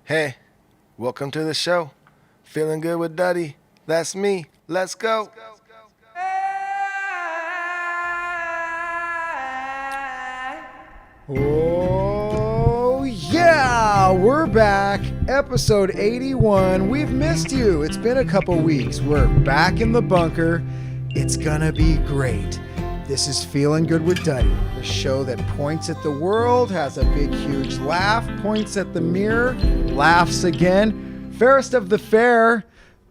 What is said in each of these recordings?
Hey, welcome to the show. Feeling good with Duddy. That's me. Let's go. Oh, yeah, we're back. Episode 81. We've missed you. It's been a couple weeks. We're back in the bunker. It's gonna be great. This is Feeling Good with Duddy, the show that points at the world, has a big, huge laugh, points at the mirror, laughs again. Fairest of the fair,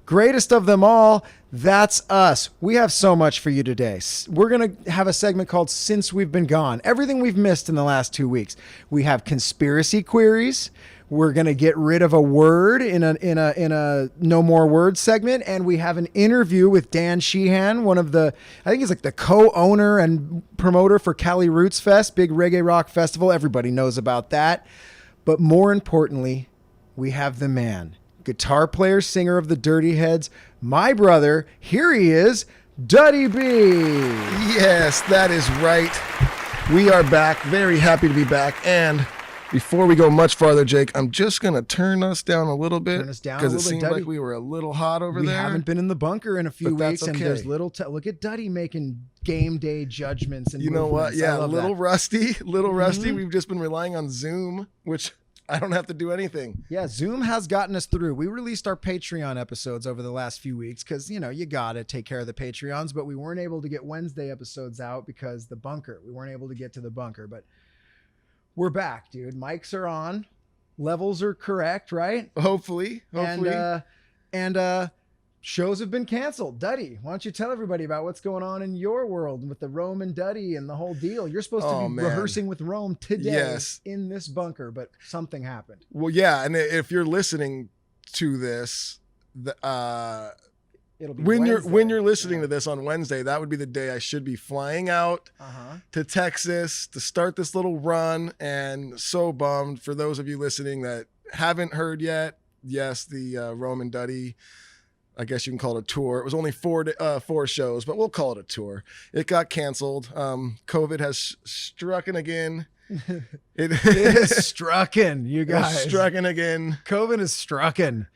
greatest of them all. That's us. We have so much for you today. We're going to have a segment called Since We've Been Gone. Everything we've missed in the last 2 weeks. We have conspiracy queries. We're going to get rid of a word in a no more words segment. And we have an interview with Dan Sheehan, I think he's like the co-owner and promoter for Cali Roots Fest, big reggae rock festival. Everybody knows about that. But more importantly, we have the man, guitar player, singer of the Dirty Heads, my brother. Here he is, Duddy B. Yes, that is right. We are back. Very happy to be back. And before we go much farther, Jake, I'm just going to turn us down a little bit. Turn us down a because it little bit, seemed Duddy. like we were a little hot over We there. haven't been in the bunker in a few But weeks, that's and okay. there's look at Duddy making game day judgments and You know what? movements. I Yeah, a love little that. rusty, rusty. Mhm. We've just been relying on Zoom, which I don't have to do anything. Yeah, Zoom has gotten us through. We released our Patreon episodes over the last few weeks because, you got to take care of the Patreons, but we weren't able to get Wednesday episodes out because we weren't able to get to the bunker, but we're back, dude. Mics are on. Levels are correct, right? Hopefully. And shows have been canceled. Duddy, why don't you tell everybody about what's going on in your world with the Rome and Duddy and the whole deal? You're supposed to be rehearsing with Rome today in this bunker, but something happened. Well, yeah, and if you're listening to this, It'll be when Wednesday. you're listening to this on Wednesday, that would be the day I should be flying out to Texas to start this little run. And so bummed for those of you listening that haven't heard yet. Yes, the Rome and Duddy, I guess you can call it a tour. It was only four shows, but we'll call it a tour. It got canceled. COVID has strucken again. It is strucken, you guys. Strucken again. COVID is strucken.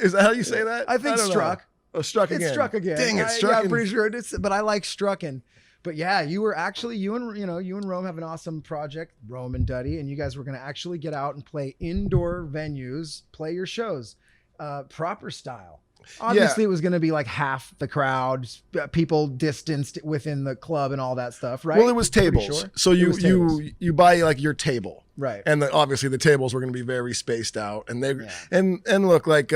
Is that how you say that? I think don't know. struck. Oh, struck again. It's struck again. Dang it, struck. Yeah, I'm pretty sure it is, but I like strucken. But yeah, you and Rome have an awesome project, Rome and Duddy, and you guys were going to actually get out and play indoor venues, play your shows, proper style. Obviously, It was going to be like half the crowd, people distanced within the club and all that stuff, right? Well, it was Pretty tables. sure. So It was tables. you buy like your table, Right. and obviously the tables were going to be very spaced out, and and look like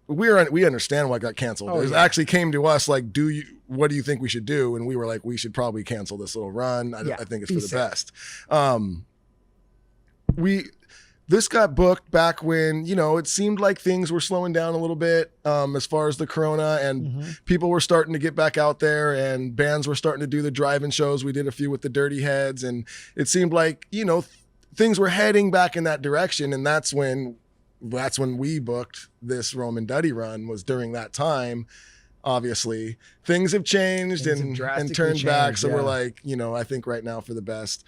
we understand why it got canceled. Oh, It yeah. actually came to us like, what do you think we should do? And we were like, we should probably cancel this little run. I think it's for the best. This got booked back when, it seemed like things were slowing down a little bit as far as the corona, and people were starting to get back out there, and bands were starting to do the drive-in shows. We did a few with the Dirty Heads, and it seemed like, things were heading back in that direction. And that's when we booked this Rome and Duddy run, was during that time. Obviously things have changed and turned back. So we're like, I think right now for the best.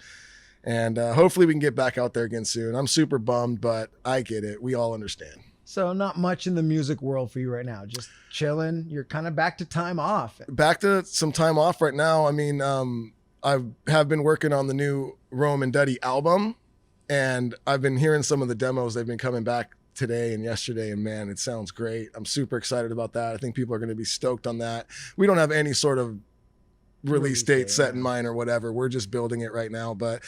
And hopefully we can get back out there again soon. I'm super bummed, but I get it. We all understand. So not much in the music world for you right now. Just chilling. You're kind of back to time off. Back to some time off right now. I mean, I have been working on the new Rome and Duddy album, and I've been hearing some of the demos. They've been coming back today and yesterday, and man, it sounds great. I'm super excited about that. I think people are going to be stoked on that. We don't have any sort of release date set in mind or whatever. We're just building it right now, but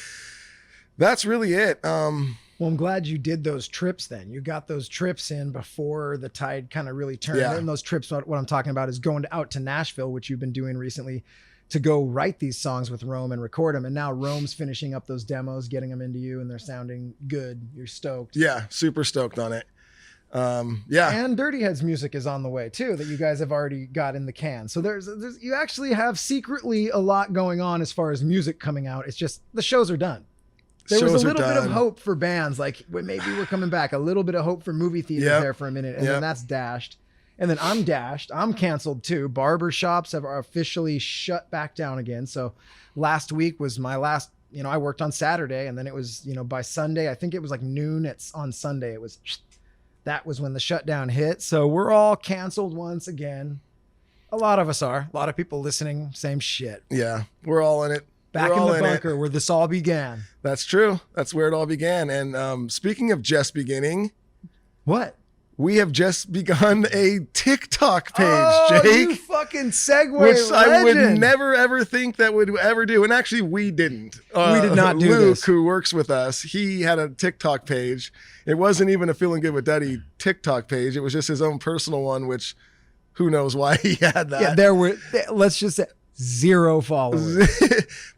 that's really it. Well, I'm glad you did those trips then. You got those trips in before the tide kind of really turned. Yeah. And those trips, what I'm talking about is going out to Nashville, which you've been doing recently, to go write these songs with Rome and record them. And now Rome's finishing up those demos, getting them into you, and they're sounding good. You're stoked. Yeah, super stoked on it. Yeah. And Dirty Heads music is on the way too, that you guys have already got in the can. So there's you actually have secretly a lot going on as far as music coming out. It's just the shows are done. There was a little bit of hope for bands, like maybe we're coming back. A little bit of hope for movie theaters there for a minute, and then that's dashed. And then I'm dashed. I'm canceled too. Barber shops are officially shut back down again. So last week was my last I worked on Saturday, and then it was, by Sunday, I think it was like noon. On Sunday, it was that was when the shutdown hit. So we're all canceled once again. A lot of us are. A lot of people listening, same shit. Yeah, we're all in it. Back in the bunker where this all began. That's true. That's where it all began. And speaking of just beginning. What? We have just begun a TikTok page, Jake. You fucking segue Which legend. I would never, ever think that would ever do. And actually, we didn't. We did not do Luke, this. who works with us, he had a TikTok page. It wasn't even a Feeling Good with Duddy TikTok page. It was just his own personal one, which who knows why he had that. Yeah, there were, let's just say, 0 followers.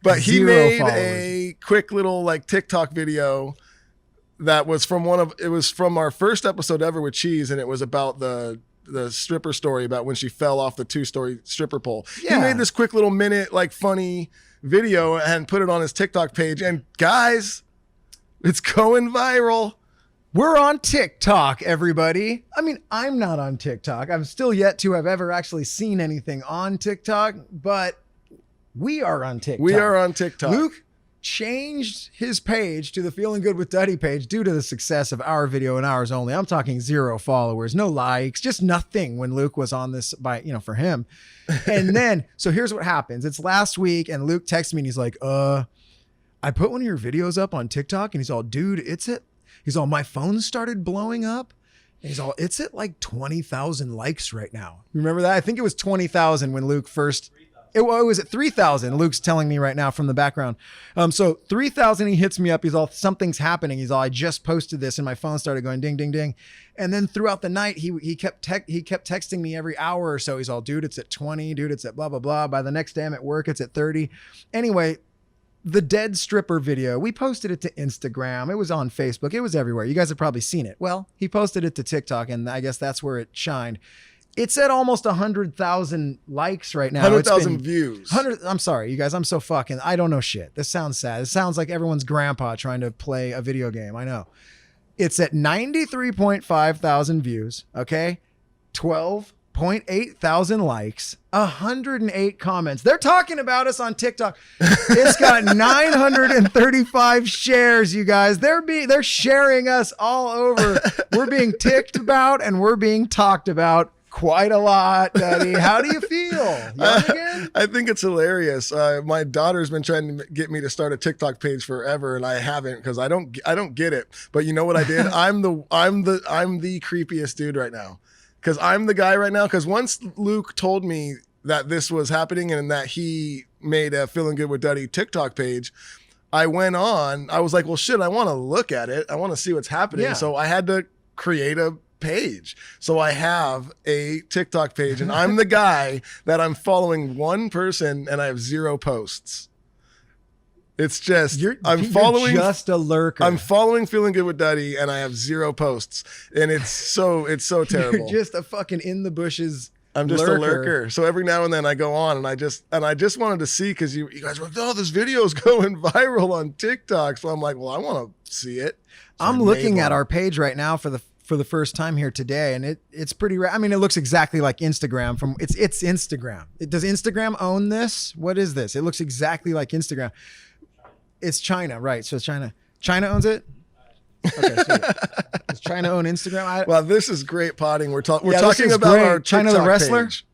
But he 0 made followers. a quick little like TikTok video that was from our first episode ever with Cheese, and it was about the stripper story about when she fell off the 2-story stripper pole. Yeah. He made this quick little minute like funny video and put it on his TikTok page, and guys, it's going viral. We're on TikTok, everybody. I mean, I'm not on TikTok. I'm still yet to have ever actually seen anything on TikTok, but we are on TikTok. We are on TikTok. Luke changed his page to the Feeling Good with Duddy page due to the success of our video and ours only. I'm talking 0 followers, no likes, just nothing when Luke was on this for him. And then, so here's what happens. It's last week and Luke texts me and he's like, I put one of your videos up on TikTok, and he's all, dude, he's all, my phone started blowing up. And he's all, it's at like 20,000 likes right now. Remember that? I think it was 20,000 when Luke first, it was at 3,000. Luke's telling me right now from the background. So 3,000, he hits me up. He's all, something's happening. He's all, I just posted this and my phone started going ding, ding, ding. And then throughout the night, he kept texting me every hour or so. He's all, dude, it's at 20, dude, it's at blah, blah, blah. By the next day I'm at work, it's at 30. Anyway, the dead stripper video, we posted it to Instagram. It was on Facebook. It was everywhere. You guys have probably seen it. Well, he posted it to TikTok, and I guess that's where it shined. It's at almost 100,000 likes right now. 100,000 views. I'm sorry, you guys. I'm so fucking, I don't know shit. This sounds sad. It sounds like everyone's grandpa trying to play a video game. I know. It's at 93.5 thousand views. Okay. 12.8 thousand likes, 108 comments. They're talking about us on TikTok. It's got 935 shares, you guys. They're sharing us all over. We're being ticked about and we're being talked about quite a lot, Duddy. How do you feel? Young again? I think it's hilarious. My daughter's been trying to get me to start a TikTok page forever, and I haven't because I don't get it. But you know what I did? I'm the creepiest dude right now. Because I'm the guy right now. Because once Luke told me that this was happening and that he made a Feeling Good with Duddy TikTok page, I went on. I was like, well, shit, I want to look at it. I want to see what's happening. Yeah. So I had to create a page. So I have a TikTok page, and I'm the guy that I'm following one person and I have 0 posts. It's just, You're following just a lurker. I'm following Feeling Good with Duddy, and I have 0 posts, and it's so terrible. You're just a fucking in the bushes. I'm just a lurker. So every now and then I go on, and I just wanted to see, because you guys were like, oh, this video's going viral on TikTok. So I'm like, well, I want to see it. So I'm looking at our page right now for the first time here today, and it's pretty rare. I mean, it looks exactly like Instagram. It's Instagram. Does Instagram own this? What is this? It looks exactly like Instagram. It's China, right? So it's China. China owns it. Okay, so does China own Instagram? Well, this is great potting. We're talking this about great. our China TikTok the wrestler. page.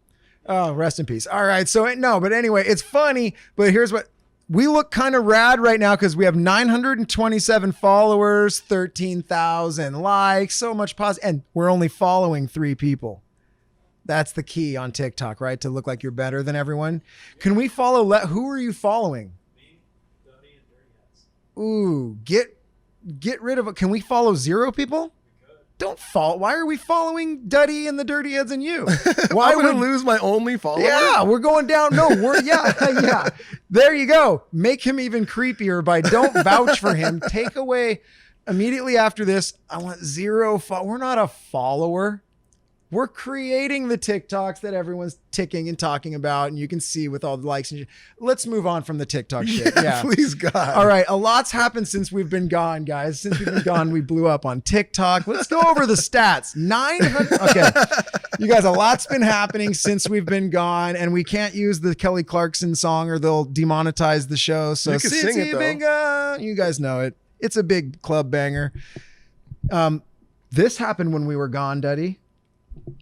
Oh, rest in peace. All right. So no, but anyway, it's funny. But here's what we look kind of rad right now, because we have 927 followers, 13,000 likes, so much positive, and we're only following 3 people. That's the key on TikTok, right? To look like you're better than everyone. Can we follow? Who are you following? Me, Duddy, and Dirty Heads. Ooh, get rid of it. Can we follow 0 people? Don't follow. Why are we following Duddy and the Dirty Heads and you? Why would I lose my only follower? Yeah, we're going down. No, yeah. There you go. Make him even creepier by don't vouch for him. Take away immediately after this. I want 0. We're not a follower. We're creating the TikToks that everyone's ticking and talking about, and you can see with all the likes and shit. Let's move on from the TikTok shit. Yeah. Please, God. All right. A lot's happened since we've been gone, guys. Since we've been gone, we blew up on TikTok. Let's go over the stats. 900. Okay. You guys, a lot's been happening since we've been gone, and we can't use the Kelly Clarkson song or they'll demonetize the show. So You can since sing it, you've been gone, you guys know it. It's a big club banger. This happened when we were gone, Duddy.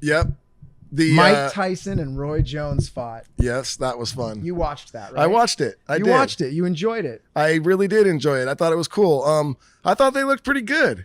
Yep. The Mike Tyson and Roy Jones fought. Yes, that was fun. You watched that, right? I watched it. You watched it. You enjoyed it. I really did enjoy it. I thought it was cool. I thought they looked pretty good.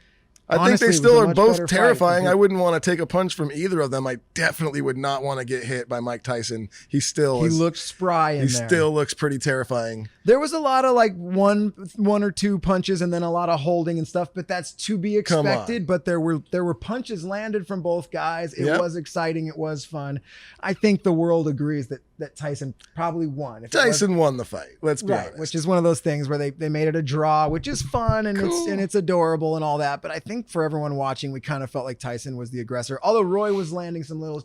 I Honestly, think they it was still a are much both better fight. terrifying. I wouldn't want to take a punch from either of them. I definitely would not want to get hit by Mike Tyson. He looked spry in He there. still looks pretty terrifying. There was a lot of like one or two punches and then a lot of holding and stuff, but that's to be expected. But there were punches landed from both guys. It was exciting. It was fun. I think the world agrees that Tyson probably won. Tyson won the fight. Let's be right, honest. which is one of those things where they made it a draw, which is fun and it's adorable and all that. But I think for everyone watching, we kind of felt like Tyson was the aggressor. Although Roy was landing some little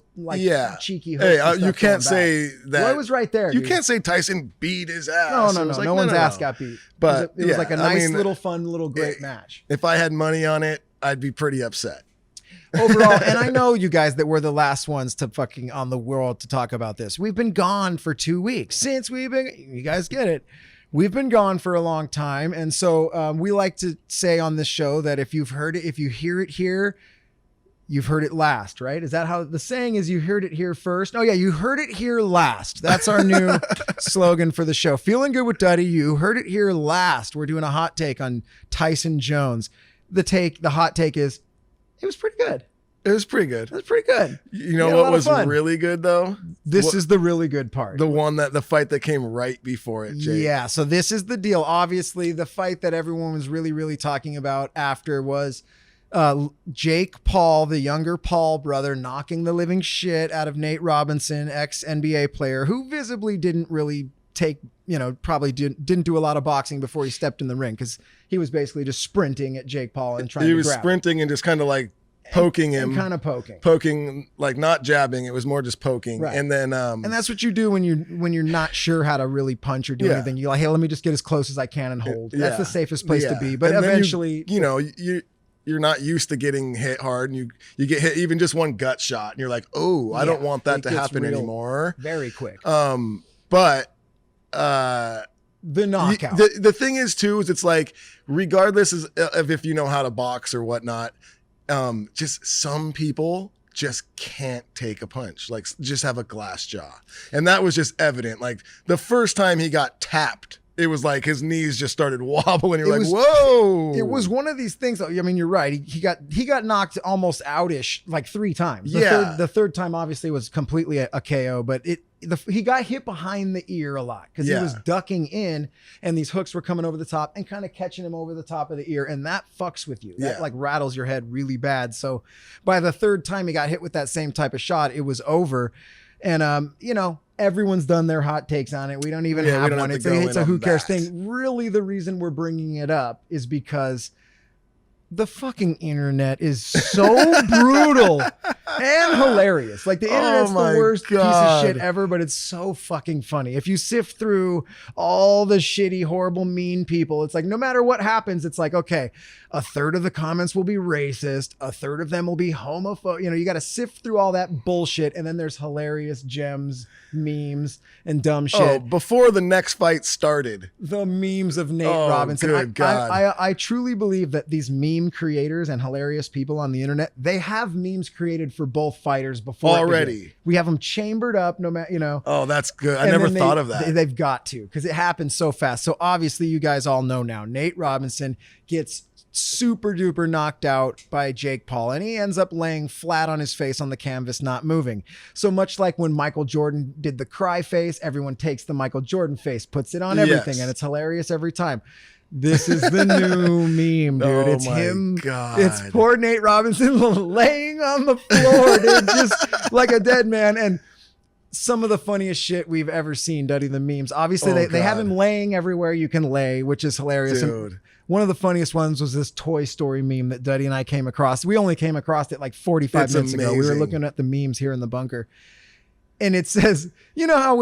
cheeky hooks. Hey, you can't say that. Roy was right there. You dude. can't say Tyson beat his ass. No. No one's ass got beat. But it was like a nice little fun little great match. If I had money on it, I'd be pretty upset. Overall, and I know you guys that were the last ones to fucking on the world to talk about this. We've been gone for 2 weeks you guys get it. We've been gone for a long time. And so we like to say on this show that if you've heard it, if you hear it here, you've heard it last, right? Is that how the saying is? You heard it here first. Oh yeah. You heard it here last. That's our new slogan for the show. Feeling good with Duddy. You heard it here last. We're doing a hot take on Tyson Jones. The hot take is, it was pretty good. It was pretty good. It was pretty good. You know what was really good though? This is the really good part. The fight that came right before it, Jake. Yeah, so this is the deal. Obviously, the fight that everyone was really, really talking about after was Jake Paul, the younger Paul brother, knocking the living shit out of Nate Robinson, ex-NBA player, who visibly didn't really probably didn't do a lot of boxing before he stepped in the ring, because he was basically just sprinting at Jake Paul and trying to grab him. He was sprinting and just kind of like poking him, kind of poking, like not jabbing. It was more just poking. Right. And then, and that's what you do when you're not sure how to really punch or do anything. You're like, hey, let me just get as close as I can and hold. That's the safest place to be. But and eventually, you're not used to getting hit hard, and you get hit even just one gut shot, and you're like, oh, I don't want that to happen anymore. Very quick. But the knockout. The thing is too, is it's like, regardless of if you know how to box or whatnot, just some people just can't take a punch, like just have a glass jaw. And that was just evident. Like the first time he got tapped, it was like his knees just started wobbling. You're like, whoa. It was one of these things. I mean, you're right. He got knocked almost outish like 3 times. The third time obviously was completely a KO, but he got hit behind the ear a lot because he was ducking in and these hooks were coming over the top and kind of catching him over the top of the ear. And that fucks with you. That like rattles your head really bad. So by the third time he got hit with that same type of shot, it was over. And, everyone's done their hot takes on it. We don't even have one. It's a who cares thing. Really, the reason we're bringing it up is because the fucking internet is so brutal and hilarious. Like the internet's the worst piece of shit ever, but it's so fucking funny. If you sift through all the shitty, horrible, mean people, it's like no matter what happens, it's like, okay, a third of the comments will be racist. A third of them will be homophobic. You got to sift through all that bullshit. And then there's hilarious gems, memes, and dumb shit. Oh, before the next fight started. The memes of Nate Robinson. Good God. I truly believe that these meme creators and hilarious people on the internet, they have memes created for both fighters before. Already. We have them chambered up, no matter, Oh, that's good. I never thought of that. They've got to, because it happens so fast. So obviously you guys all know now, Nate Robinson gets super duper knocked out by Jake Paul, and he ends up laying flat on his face on the canvas, not moving. So much like when Michael Jordan did the cry face, everyone takes the Michael Jordan face, puts it on everything, and it's hilarious every time. This is the new meme, dude. It's him. God. It's poor Nate Robinson laying on the floor, dude, just like a dead man. And some of the funniest shit we've ever seen, Duddy, the memes. Obviously, they have him laying everywhere you can lay, which is hilarious. Dude. And one of the funniest ones was this Toy Story meme that Duddy and I came across. We only came across it like 45 minutes ago. We were looking at the memes here in the bunker. And it says, you know how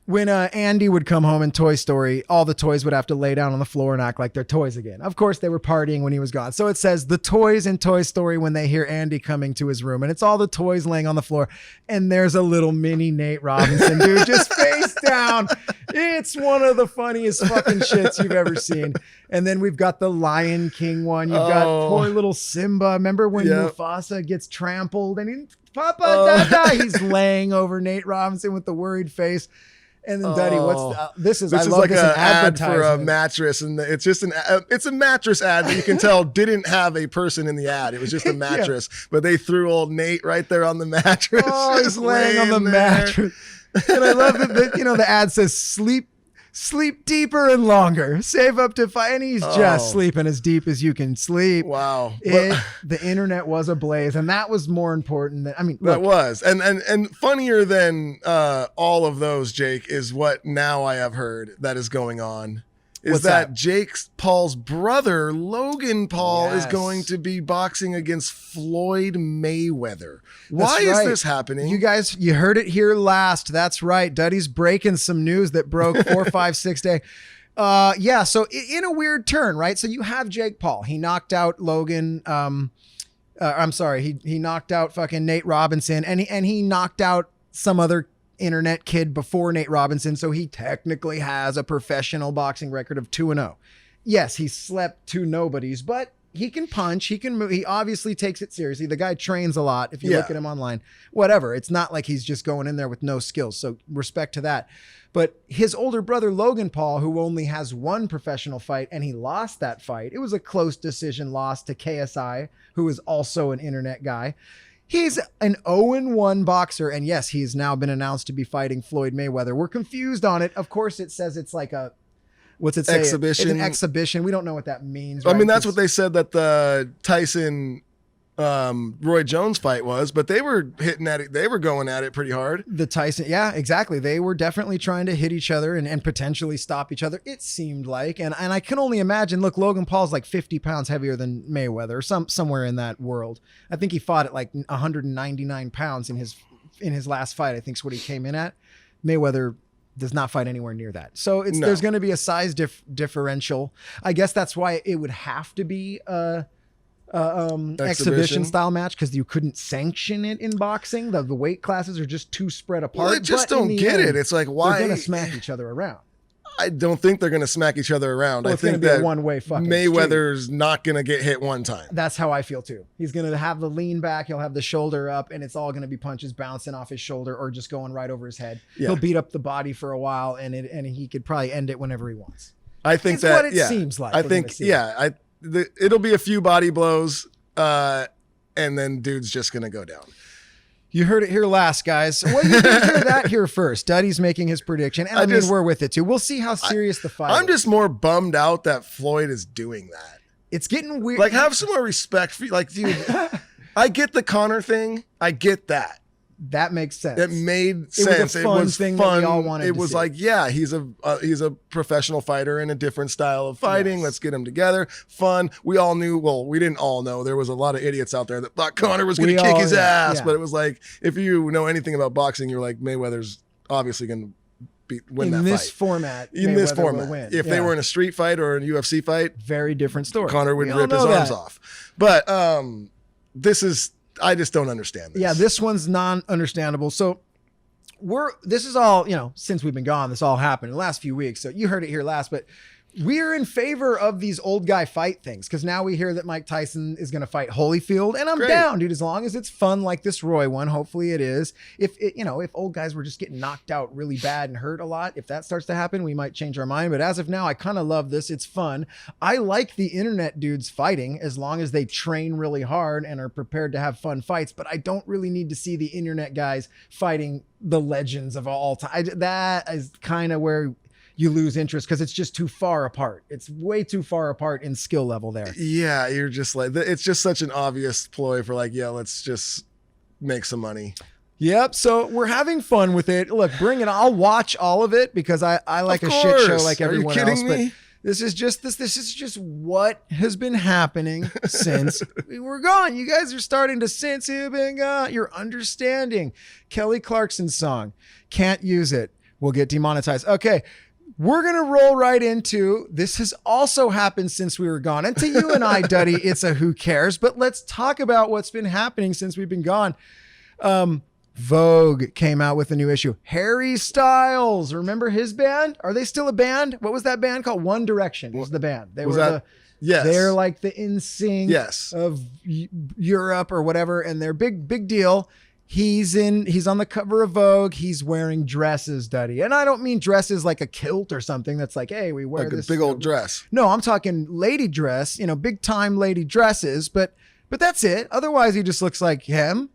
when Andy would come home in Toy Story, all the toys would have to lay down on the floor and act like they're toys again. Of course, they were partying when he was gone. So it says the toys in Toy Story when they hear Andy coming to his room, and it's all the toys laying on the floor. And there's a little mini Nate Robinson, dude, just face down. It's one of the funniest fucking shits you've ever seen. And then we've got the Lion King one. You've got poor little Simba. Remember when Mufasa gets trampled and Papa Dada, he's laying over Nate Robinson with the worried face. And then Duddy, this is like an ad for a mattress, and it's just it's a mattress ad that you can tell didn't have a person in the ad. It was just a mattress, but they threw old Nate right there on the mattress. Oh, he's laying on the mattress. And I love that the ad says sleep deeper and longer, save up to 5, and he's just sleeping as deep as you can sleep. Wow. The internet was ablaze, and that was more important than, look, that was, and funnier than all of those, Jake, is what now I have heard that is going on. Is that Jake Paul's brother, Logan Paul, is going to be boxing against Floyd Mayweather. Why is this happening? You guys, you heard it here last. That's right. Duddy's breaking some news that broke 4, 5, 6 day. So in a weird turn, right? So you have Jake Paul. He knocked out Logan. He knocked out fucking Nate Robinson, and he knocked out some other internet kid before Nate Robinson, so he technically has a professional boxing record of 2-0. Yes, he slept 2 nobodies, but he can punch, he can move, he obviously takes it seriously. The guy trains a lot. If you look at him online, whatever, it's not like he's just going in there with no skills, so respect to that. But his older brother Logan Paul, who only has 1 professional fight, and he lost that fight, it was a close decision loss to KSI, who is also an internet guy. He's an 0-1 boxer, and yes, he's now been announced to be fighting Floyd Mayweather. We're confused on it. Of course, it says it's like a, what's it say? Exhibition. It's an exhibition. We don't know what that means. Right? I mean, that's what they said that the Tyson Roy Jones fight was, but they were hitting at it. They were going at it pretty hard. The Tyson, yeah, exactly. They were definitely trying to hit each other and potentially stop each other. It seemed like, and I can only imagine. Look, Logan Paul's like 50 pounds heavier than Mayweather, somewhere in that world. I think he fought at like 199 pounds in his last fight. I think is what he came in at. Mayweather does not fight anywhere near that. So there's going to be a size differential. I guess that's why it would have to be exhibition style match, because you couldn't sanction it in boxing. The weight classes are just too spread apart. Well, I just don't get it. It's like, why they're going to smack each other around? I don't think they're going to smack each other around. Well, I think that one-way fucking Mayweather's not going to get hit one time. That's how I feel too. He's going to have the lean back. He'll have the shoulder up, and it's all going to be punches bouncing off his shoulder or just going right over his head. Yeah. He'll beat up the body for a while, and he could probably end it whenever he wants. I think it's what it seems like. I think, it'll be a few body blows. And then dude's just gonna go down. You heard it here last, guys. Well, you didn't hear that here first. Duddy's making his prediction, and I mean, we're with it too. We'll see how serious the fight is. I'm just more bummed out that Floyd is doing that. It's getting weird. Like, have some more respect for, like, dude. I get the Connor thing. I get that. That makes sense. It made sense. It was fun. That we all wanted it was to like, yeah, he's a professional fighter in a different style of fighting. Yes. Let's get him together. Fun. We all knew. Well, we didn't all know. There was a lot of idiots out there that thought Connor was going to kick his ass. Yeah. But it was like, if you know anything about boxing, you're like, Mayweather's obviously going to win that fight. In this format. Will win. If they were in a street fight or a UFC fight, very different story. Connor would rip his arms off. But I just don't understand this. Yeah, this one's non-understandable. So this is all, since we've been gone, this all happened in the last few weeks. So you heard it here last, but we're in favor of these old guy fight things, because now we hear that Mike Tyson is going to fight Holyfield, and I'm down, dude, as long as it's fun like this Roy one. Hopefully it is. If old guys were just getting knocked out really bad and hurt a lot, if that starts to happen, we might change our mind. But as of now, I kind of love this. It's fun. I like the internet dudes fighting as long as they train really hard and are prepared to have fun fights. But I don't really need to see the internet guys fighting the legends of all time. That is kind of where you lose interest, because it's just too far apart. It's way too far apart in skill level there. Yeah, you're just like, it's just such an obvious ploy for like, yeah, let's just make some money. Yep. So we're having fun with it. Look, bring it. I'll watch all of it because I like a shit show like everyone else. But this is just what has been happening since we were gone. You guys are starting to sense you've been gone. You're understanding. Kelly Clarkson's song, "Can't Use It," will get demonetized. Okay. We're going to roll right into, this has also happened since we were gone. And to you and I, Duddy, it's a who cares, but let's talk about what's been happening since we've been gone. Vogue came out with a new issue. Harry Styles, remember his band? Are they still a band? What was that band called? One Direction was the band. They was were that? Yes. They're like the NSYNC Yes. of Europe or whatever, and they're big deal. He's on the cover of Vogue. He's wearing dresses, Duddy. And I don't mean dresses like a kilt or something that's like, hey, we wear like this a big old dress. No, I'm talking lady dress, big time lady dresses, but that's it. Otherwise, he just looks like him.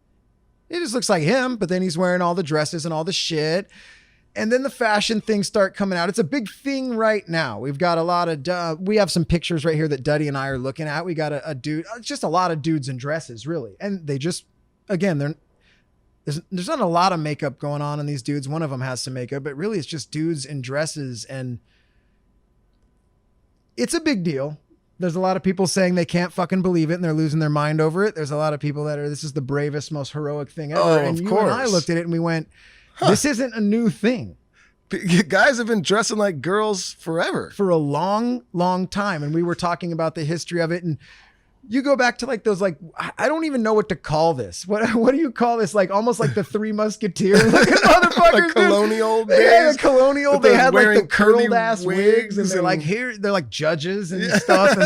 He just looks like him, but then he's wearing all the dresses and all the shit. And then the fashion things start coming out. It's a big thing right now. We've got a lot of, we have some pictures right here that Duddy and I are looking at. We got a dude, just a lot of dudes in dresses, really. And they just, again, there's not a lot of makeup going on in these dudes. One of them has some makeup, but really it's just dudes in dresses. And it's a big deal. There's a lot of people saying they can't fucking believe it and they're losing their mind over it. There's a lot of people that are, this is the bravest, most heroic thing ever. Oh, and of you course. and I looked at it and we went, this isn't a new thing. Guys have been dressing like girls forever. For a long, long time. And we were talking about the history of it. And you go back to like those, like, I don't even know what to call this. What do you call this? Like almost like the Three Musketeers looking motherfuckers. Like colonial days. Yeah, colonial. They had like the curly curled ass wigs and they're like they're like judges and stuff.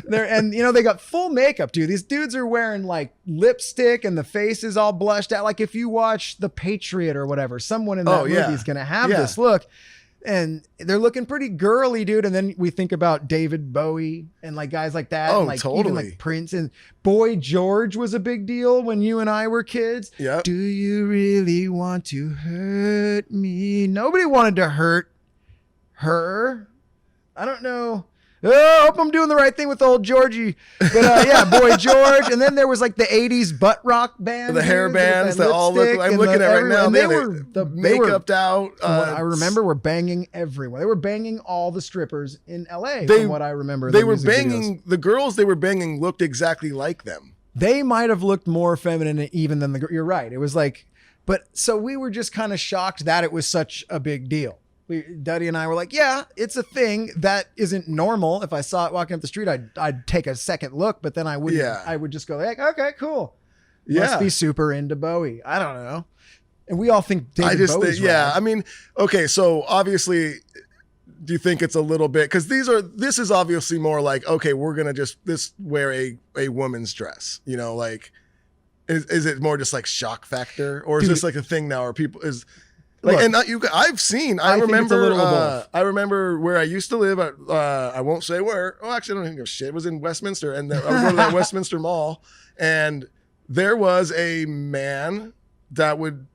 And they got full makeup, dude. These dudes are wearing like lipstick and the face is all blushed out. Like if you watch The Patriot or whatever, someone in that movie is going to have this look. And they're looking pretty girly, dude. And then we think about David Bowie and like guys like that. Oh, and like totally. Even like Prince and Boy George was a big deal when you and I were kids. Yep. Do you really want to hurt me? Nobody wanted to hurt her. I don't know. Oh, I hope I'm doing the right thing with old Georgie. But yeah, Boy George. And then there was like the 80s butt rock band. The hair bands that all look, I'm looking at right now. And They were makeup out. I remember were banging everyone. They were banging all the strippers in LA from what I remember. They were banging, the girls they were banging looked exactly like them. They might have looked more feminine even than the girl. You're right. It was like, but so we were just kind of shocked that it was such a big deal. Duddy and I were like, yeah, it's a thing that isn't normal. If I saw it walking up the street, I'd take a second look, but then I wouldn't. Yeah. I would just go like, okay, cool. Must be super into Bowie. I don't know. And we all think David Bowie's yeah. I mean, okay, so obviously, do you think it's a little bit, because this is obviously more like, okay, we're gonna just wear a woman's dress, like, is it more just like shock factor, or is this like a thing now, or people is. Like, look, and I remember where I used to live. I won't say where. Oh, actually, I don't even give a shit. It was in Westminster, and I would go to that Westminster Mall, and there was a man that would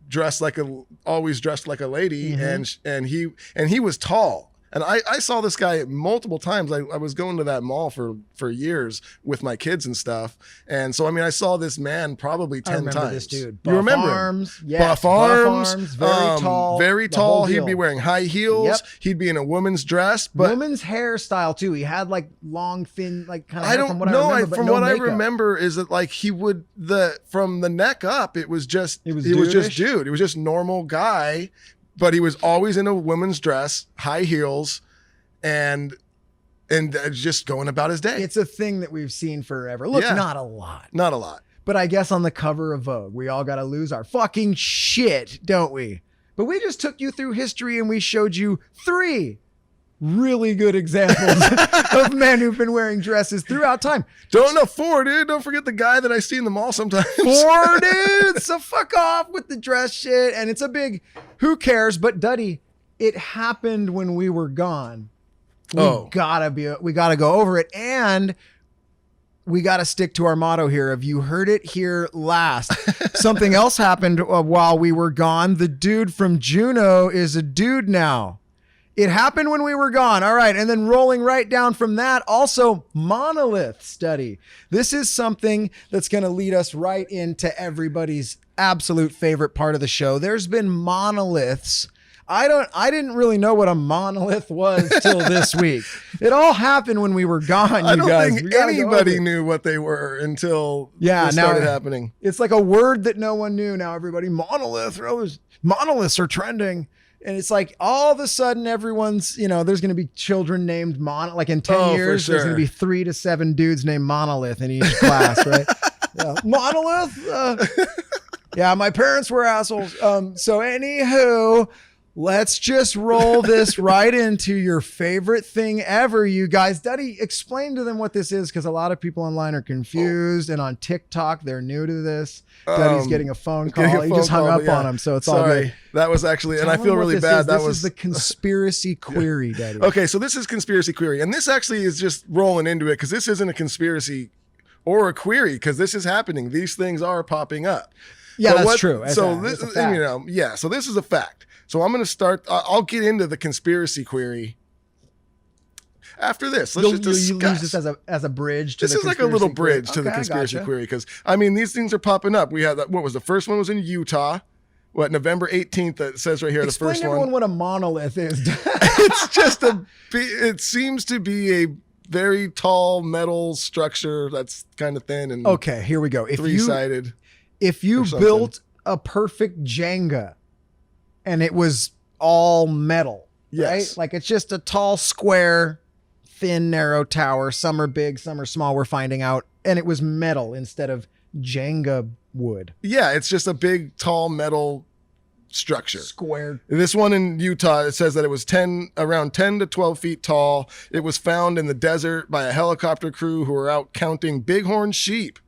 always dressed like a lady, and he was tall. And I saw this guy multiple times. I was going to that mall for years with my kids and stuff. And so, I mean, I saw this man probably 10 times. This dude. You remember arms, him? Yeah. Buff arms. Very tall. Very tall. He'd be wearing high heels. Yep. He'd be in a woman's dress. But woman's hairstyle too. He had like long, thin, like kind of hair from what I remember. From what I remember is that like he would, from the neck up, it was just dude. It was just normal guy. But he was always in a woman's dress, high heels, and just going about his day. It's a thing that we've seen forever. Look, not a lot. Not a lot. But I guess on the cover of Vogue, we all got to lose our fucking shit, don't we? But we just took you through history and we showed you 3 really good examples of men who've been wearing dresses throughout time. 4, dude. Don't forget the guy that I see in the mall sometimes. 4 dudes. So fuck off with the dress shit. And it's a big, who cares? But Duddy, it happened when we were gone. We gotta go over it. And we got to stick to our motto here of you heard it here last. Something else happened while we were gone. The dude from Juno is a dude now. It happened when we were gone. All right. And then rolling right down from that, also monolith study. This is something that's going to lead us right into everybody's absolute favorite part of the show. There's been monoliths. I didn't really know what a monolith was till this week. It all happened when we were gone, you guys. I don't think anybody knew what they were until it started happening. It's like a word that no one knew. Now everybody, monoliths are trending. And it's like all of a sudden everyone's, there's going to be children named like in 10 years, there's going to be 3 to 7 dudes named Monolith in each class, right? Yeah. Monolith. Yeah, my parents were assholes. So anywho, let's just roll this right into your favorite thing ever, you guys. Duddy, explain to them what this is, because a lot of people online are confused, and on TikTok, they're new to this. Duddy's getting a phone call. He just hung up on him, so it's all good. That was actually, and Tell I feel them what really this bad. is. This is the conspiracy query, Duddy. Okay, so this is conspiracy query, and this actually is just rolling into it because this isn't a conspiracy or a query, because this is happening. These things are popping up. Yeah, that's true. So this, so this is a fact. So I'm going to start. I'll get into the conspiracy query after this. Let's just discuss. You use this as a bridge to this the is like a little bridge to the Okay, conspiracy gotcha. query, because I mean these things are popping up. We had what was the first one was in Utah. What, November 18th? It says right here. Explain the first to everyone one. what a monolith is. It's just it seems to be a very tall metal structure that's kind of thin and Okay, here we go. three-sided. If you or something. built a perfect Jenga and it was all metal, Yes. right? Like it's just a tall, square, thin, narrow tower. Some are big, some are small, we're finding out. And it was metal instead of Jenga wood. Yeah, it's just a big, tall metal structure. Square. This one in Utah, it says that it was around 10 to 12 feet tall. It was found in the desert by a helicopter crew who were out counting bighorn sheep.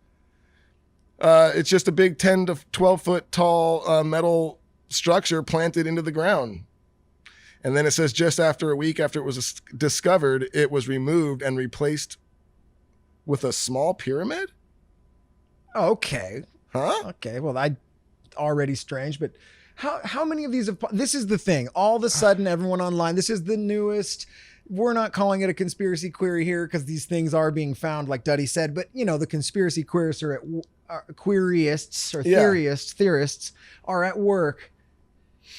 It's just a big 10 to 12 foot tall metal structure planted into the ground. And then it says just after a week after it was discovered, it was removed and replaced with a small pyramid? Okay. Huh? Okay. Well, already strange, but how many of these have, this is the thing. All of a sudden, everyone online, this is the newest. We're not calling it a conspiracy query here because these things are being found, like Duddy said, but you know, the conspiracy queerists theorists are at work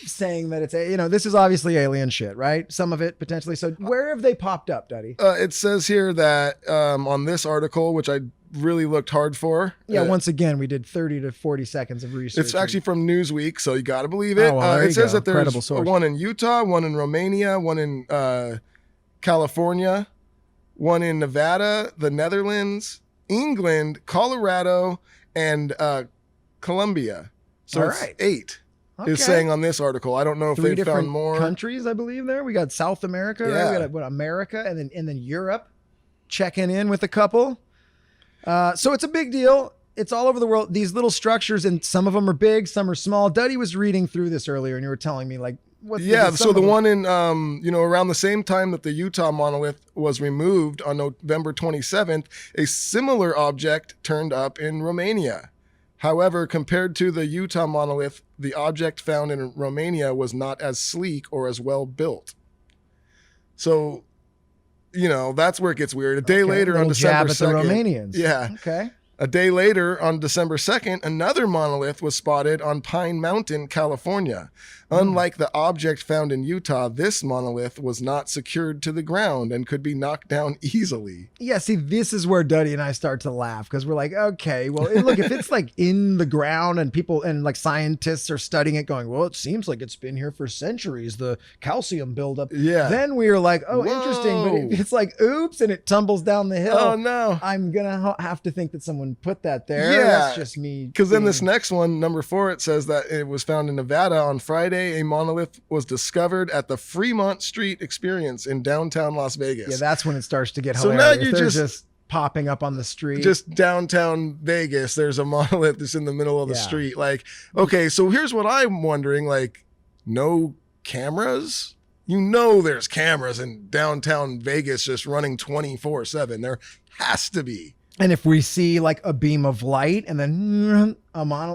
saying that it's this is obviously alien shit, right? Some of it potentially. So where have they popped up, Duddy? It says here that on this article, which I really looked hard for. Yeah, once again, we did 30 to 40 seconds of research. It's actually from Newsweek, so you got to believe it. Oh, well, it says that Credible there's source. one in Utah, one in Romania, one in California, one in Nevada, the Netherlands, England, Colorado, and Colombia. So All it's right. 8. Okay. Is saying on this article. I don't know if 3 they've different found more countries, I believe. There we got South America, right? Yeah. We got America, and then Europe, checking in with a couple. So it's a big deal. It's all over the world. These little structures, and some of them are big, some are small. Duddy was reading through this earlier, and you were telling me like, what's so the one in around the same time that the Utah monolith was removed on November 27th, a similar object turned up in Romania. However, compared to the Utah monolith, the object found in Romania was not as sleek or as well built. So, that's where it gets weird. A day later on December 2nd. Jab at the Romanians. Yeah. Okay. A day later, on December 2nd, another monolith was spotted on Pine Mountain, California. Unlike the object found in Utah, this monolith was not secured to the ground and could be knocked down easily. Yeah, see, this is where Duddy and I start to laugh because we're like, okay, well, look, if it's like in the ground and people and like scientists are studying it going, well, it seems like it's been here for centuries, the calcium buildup. Yeah. Then we are like, oh, Whoa. interesting. But if it's like, oops, and it tumbles down the hill. Oh, no. I'm going to have to think that someone put that there. Yeah. That's just me. Because then this next one, number 4, it says that it was found in Nevada on Friday. A monolith was discovered at the Fremont Street Experience in downtown Las Vegas. Yeah, that's when it starts to get So hilarious. now you They're just popping up on the street. Just downtown Vegas, there's a monolith that's in the middle of the Yeah. street. Like, okay, so here's what I'm wondering, like, no cameras? There's cameras in downtown Vegas just running 24/7. There has to be. And if we see like a beam of light and then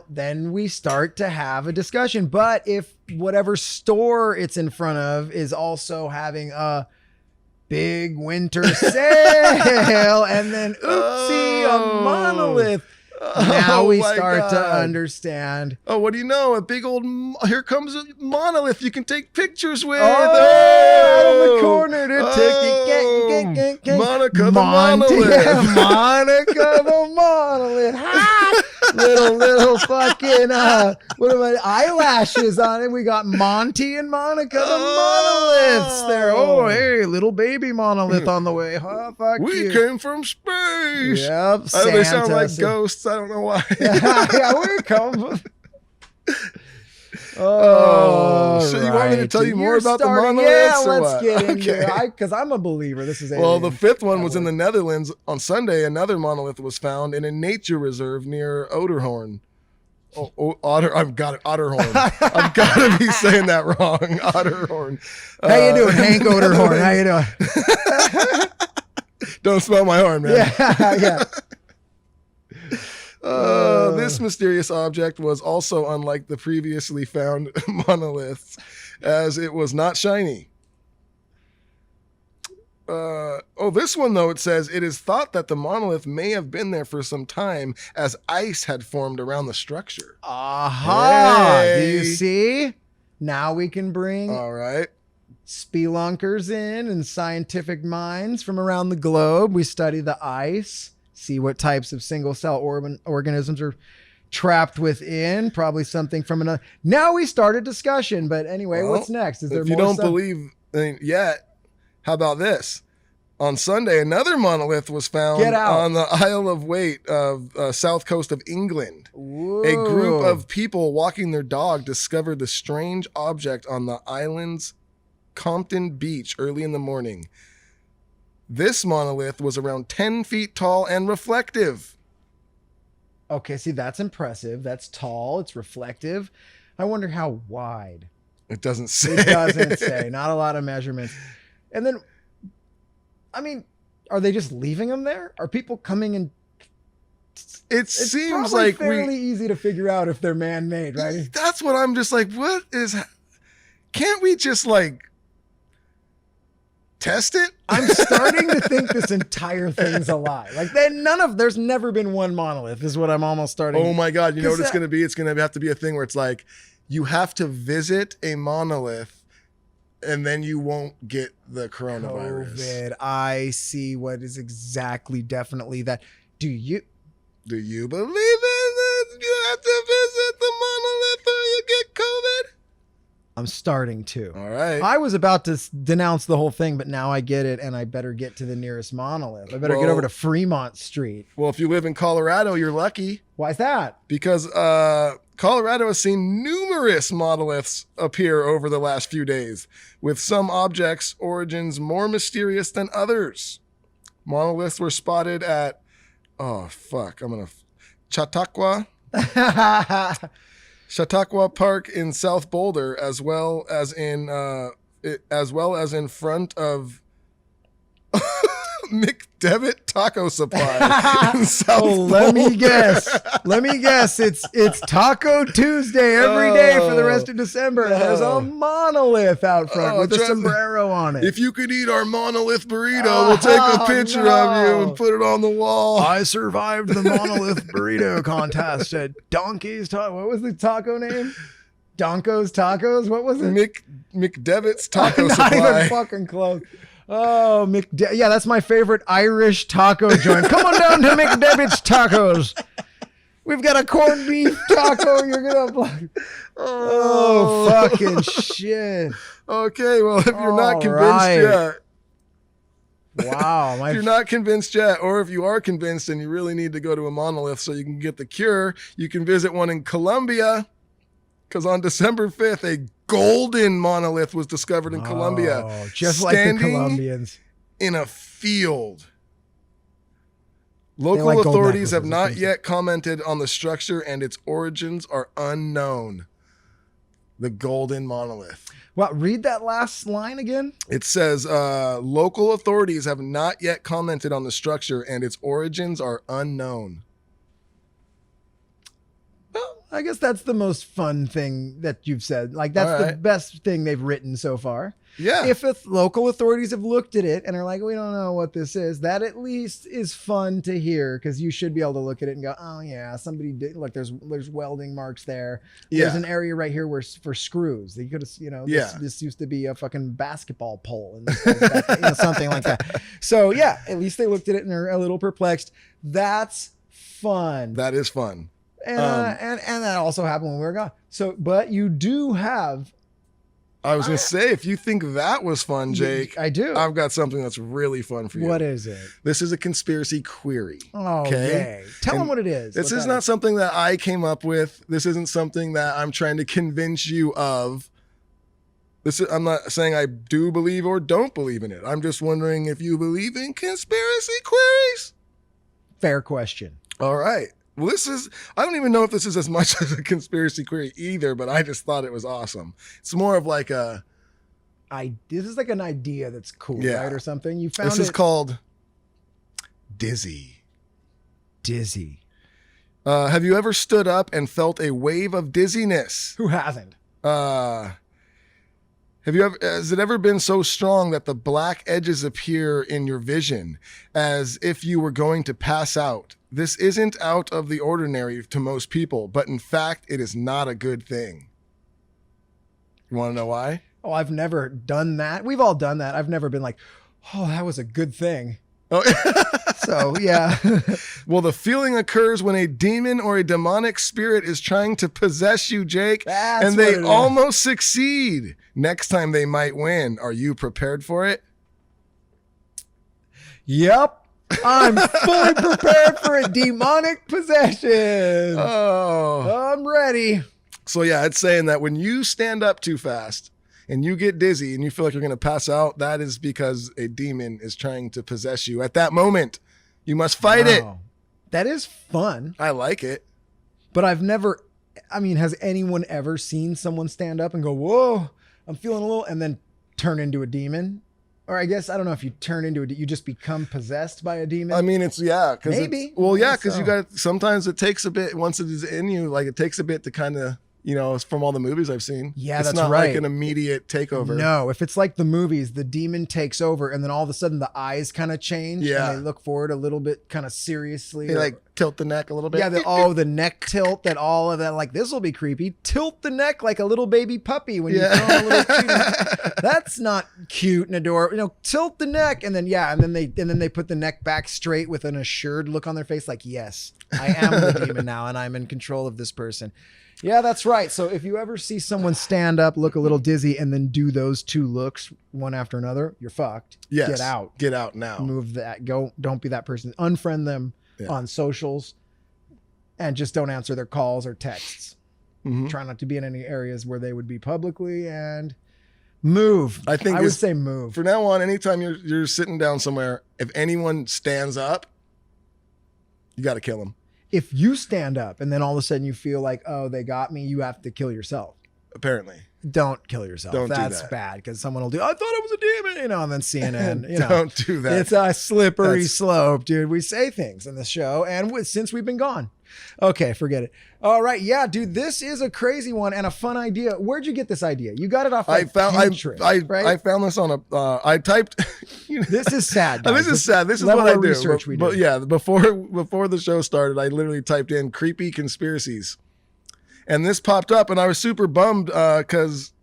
then we start to have a discussion. But if whatever store it's in front of is also having a big winter sale and then oopsie, a monolith. Now we start to understand. Oh, what do you know? A big old, here comes a monolith you can take pictures with. Out of the corner to take Monica the Monty, monolith. Monica the monolith. Ha! little fucking what are my eyelashes on it? We got Monty and Monica the monoliths there. Oh, hey, little baby monolith on the way. Huh? Fuck We you. came from space. Yep. They sound Santa. like ghosts. I don't know why. Yeah, we come. So you want me to tell you more about the monoliths? Yeah, or let's what? get into Okay. it. Because I'm a believer. This is Well, the alien. fifth one was in the Netherlands. On Sunday, another monolith was found in a nature reserve near Oderhorn. I've got it. Otterhorn. I've got to be saying that wrong. Otterhorn. How you doing, Hank Oderhorn? How you doing? Don't smell my horn, man. Yeah. This mysterious object was also unlike the previously found monoliths, as it was not shiny. This one, though, it says, it is thought that the monolith may have been there for some time as ice had formed around the structure. Aha! Hey. Do you see? Now we can bring All right. spelunkers in and scientific minds from around the globe. We study the ice, see what types of single cell organisms are trapped within, probably something from another. Now we start a discussion, but anyway, what's next? Is there if you more don't stuff? believe yet, how about this? On Sunday, another monolith was found Get out. on the Isle of Wight of south coast of England. Whoa. A group of people walking their dog discovered the strange object on the island's Compton Beach early in the morning. This monolith was around 10 feet tall and reflective. Okay, see, that's impressive. That's tall. It's reflective. I wonder how wide. It doesn't say. It doesn't say. Not a lot of measurements. And then, I mean, are they just leaving them there? Are people coming and? It It's seems probably like fairly easy to figure out if they're man-made, right? That's what I'm just like, what is. Can't we just like test it? I'm starting to think this entire thing's a lie. Like, there's never been one monolith, is what I'm almost starting. Oh my God. You know what it's Because going to be? It's going to have to be a thing where it's like, you have to visit a monolith and then you won't get the coronavirus. COVID. I see what is exactly definitely that. Do you believe in that you have to visit the monolith or you get COVID? I'm starting to. All right. I was about to denounce the whole thing, but now I get it, and I better get to the nearest monolith. I better get over to Fremont Street. Well, if you live in Colorado, you're lucky Why's that? because Colorado has seen numerous monoliths appear over the last few days, with some objects' origins more mysterious than others. Monoliths were spotted at, Chautauqua Park in South Boulder, as well as in front of McDevitt Taco Supply in South Let me Boulder. guess. It's Taco Tuesday every day for the rest of December. And there's a monolith out front with a trust me. sombrero on it. If you could eat our monolith burrito, we'll take a picture of you and put it on the wall. I survived the monolith burrito contest at Donkey's Taco. What was the taco name? Donko's Tacos? What was it? McDevitt's Taco Not Supply. even fucking close. Oh, yeah, that's my favorite Irish taco joint. Come on down to McDevitt's Tacos. We've got a corned beef taco. You're gonna. Oh, fucking shit! Okay, well, if you're not All convinced right. yet, Wow, if you're not convinced yet, or if you are convinced and you really need to go to a monolith so you can get the cure, you can visit one in Colombia. Because on December 5th, a golden monolith was discovered in Colombia. Oh, just like the standing Colombians. in a field. Local like gold authorities have necklaces, not of yet commented on the structure and its origins are unknown. The golden monolith. What? Read that last line again. It says local authorities have not yet commented on the structure and its origins are unknown. Well, I guess that's the most fun thing that you've said. Like, that's All the right. best thing they've written so far. Yeah. If local authorities have looked at it and are like, we don't know what this is, that at least is fun to hear, because you should be able to look at it and go, oh yeah, somebody did. Look, there's welding marks there. There's Yeah. an area right here where for screws. They could have, this used to be a fucking basketball pole and something like that. So yeah, at least they looked at it and are a little perplexed. That's fun. That is fun. And that also happened when we were gone. So, but you do have I was going to say, if you think that was fun, Jake, I do. I've got something that's really fun for you. What is it? This is a conspiracy query. Oh, okay. Tell them what it is. This is not something that I came up with. This isn't something that I'm trying to convince you of. I'm not saying I do believe or don't believe in it. I'm just wondering if you believe in conspiracy queries. Fair question. All right. Well, I don't even know if this is as much as a conspiracy query either, but I just thought it was awesome. It's more of like this is like an idea that's cool, Yeah. right? Or something. You found This is called Dizzy. Dizzy. Have you ever stood up and felt a wave of dizziness? Who hasn't? Has it ever been so strong that the black edges appear in your vision as if you were going to pass out? This isn't out of the ordinary to most people, but in fact, it is not a good thing. You want to know why? Oh, I've never done that. We've all done that. I've never been like, oh, that was a good thing. Oh, So, yeah. well, the feeling occurs when a demon or a demonic spirit is trying to possess you, Jake, That's and what they it is. almost succeed. Next time they might win. Are you prepared for it? Yep. I'm fully prepared for a demonic possession. Oh. I'm ready. So yeah, it's saying that when you stand up too fast and you get dizzy and you feel like you're going to pass out, that is because a demon is trying to possess you at that moment. You must fight it. Wow. That is fun, I like it. but I've never, has anyone ever seen someone stand up and go, whoa, I'm feeling a little, and then turn into a demon? Or I guess, I don't know if you turn into you just become possessed by a demon. I mean, it's, yeah. Maybe. Because So. you got, sometimes it takes a bit, once it is in you, like it takes a bit to kind of, it's from all the movies I've seen. Yeah, it's that's not right. like an immediate takeover. No, if it's like the movies, the demon takes over and then all of a sudden the eyes kind of change. Yeah. And they look forward a little bit kind of seriously. They like tilt the neck a little bit. Yeah, the neck tilt, that all of that, like, this will be creepy. Tilt the neck like a little baby puppy when you throw a little cheetah. That's not cute and adorable. Tilt the neck, and then they put the neck back straight with an assured look on their face, like, yes, I am the demon now, and I'm in control of this person. Yeah, that's right. So if you ever see someone stand up, look a little dizzy, and then do those two looks one after another, you're fucked. Yes. Get out. Get out now. Move that. Go. Don't be that person. Unfriend them on socials, and just don't answer their calls or texts. Mhm. Try not to be in any areas where they would be publicly, and move. I would say move. For now on, anytime you're sitting down somewhere, if anyone stands up, you got to kill them. If you stand up and then all of a sudden you feel like, oh, they got me, you have to kill yourself. Apparently. Don't kill yourself. Don't do That's that. bad, because someone will do, I thought it was a demon, and then CNN, Don't do that. It's a slippery slope, dude. We say things in the show, and since we've been gone. Okay, forget it. All right, yeah, dude, this is a crazy one and a fun idea. Where'd you get this idea? You got it off Pinterest, right? I found this on I typed. This is sad, guys. This is sad. This is level what I of do. research we do. But yeah, before the show started, I literally typed in creepy conspiracies, and this popped up, and I was super bummed because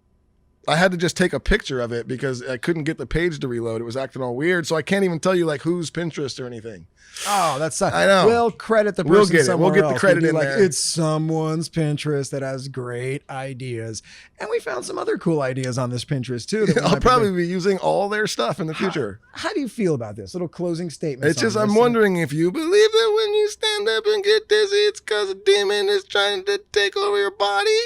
I had to just take a picture of it because I couldn't get the page to reload. It was acting all weird, so I can't even tell you like who's Pinterest or anything. Oh, that sucks. I know. We'll credit the person We'll get it. somewhere We'll get the else. credit We'll be in like, there. It's someone's Pinterest that has great ideas. And we found some other cool ideas on this Pinterest too. that we I'll might probably be using all their stuff in the future. How do you feel about this? Little closing statement. It's just, I'm wondering if you believe that when you stand up and get dizzy, it's because a demon is trying to take over your body.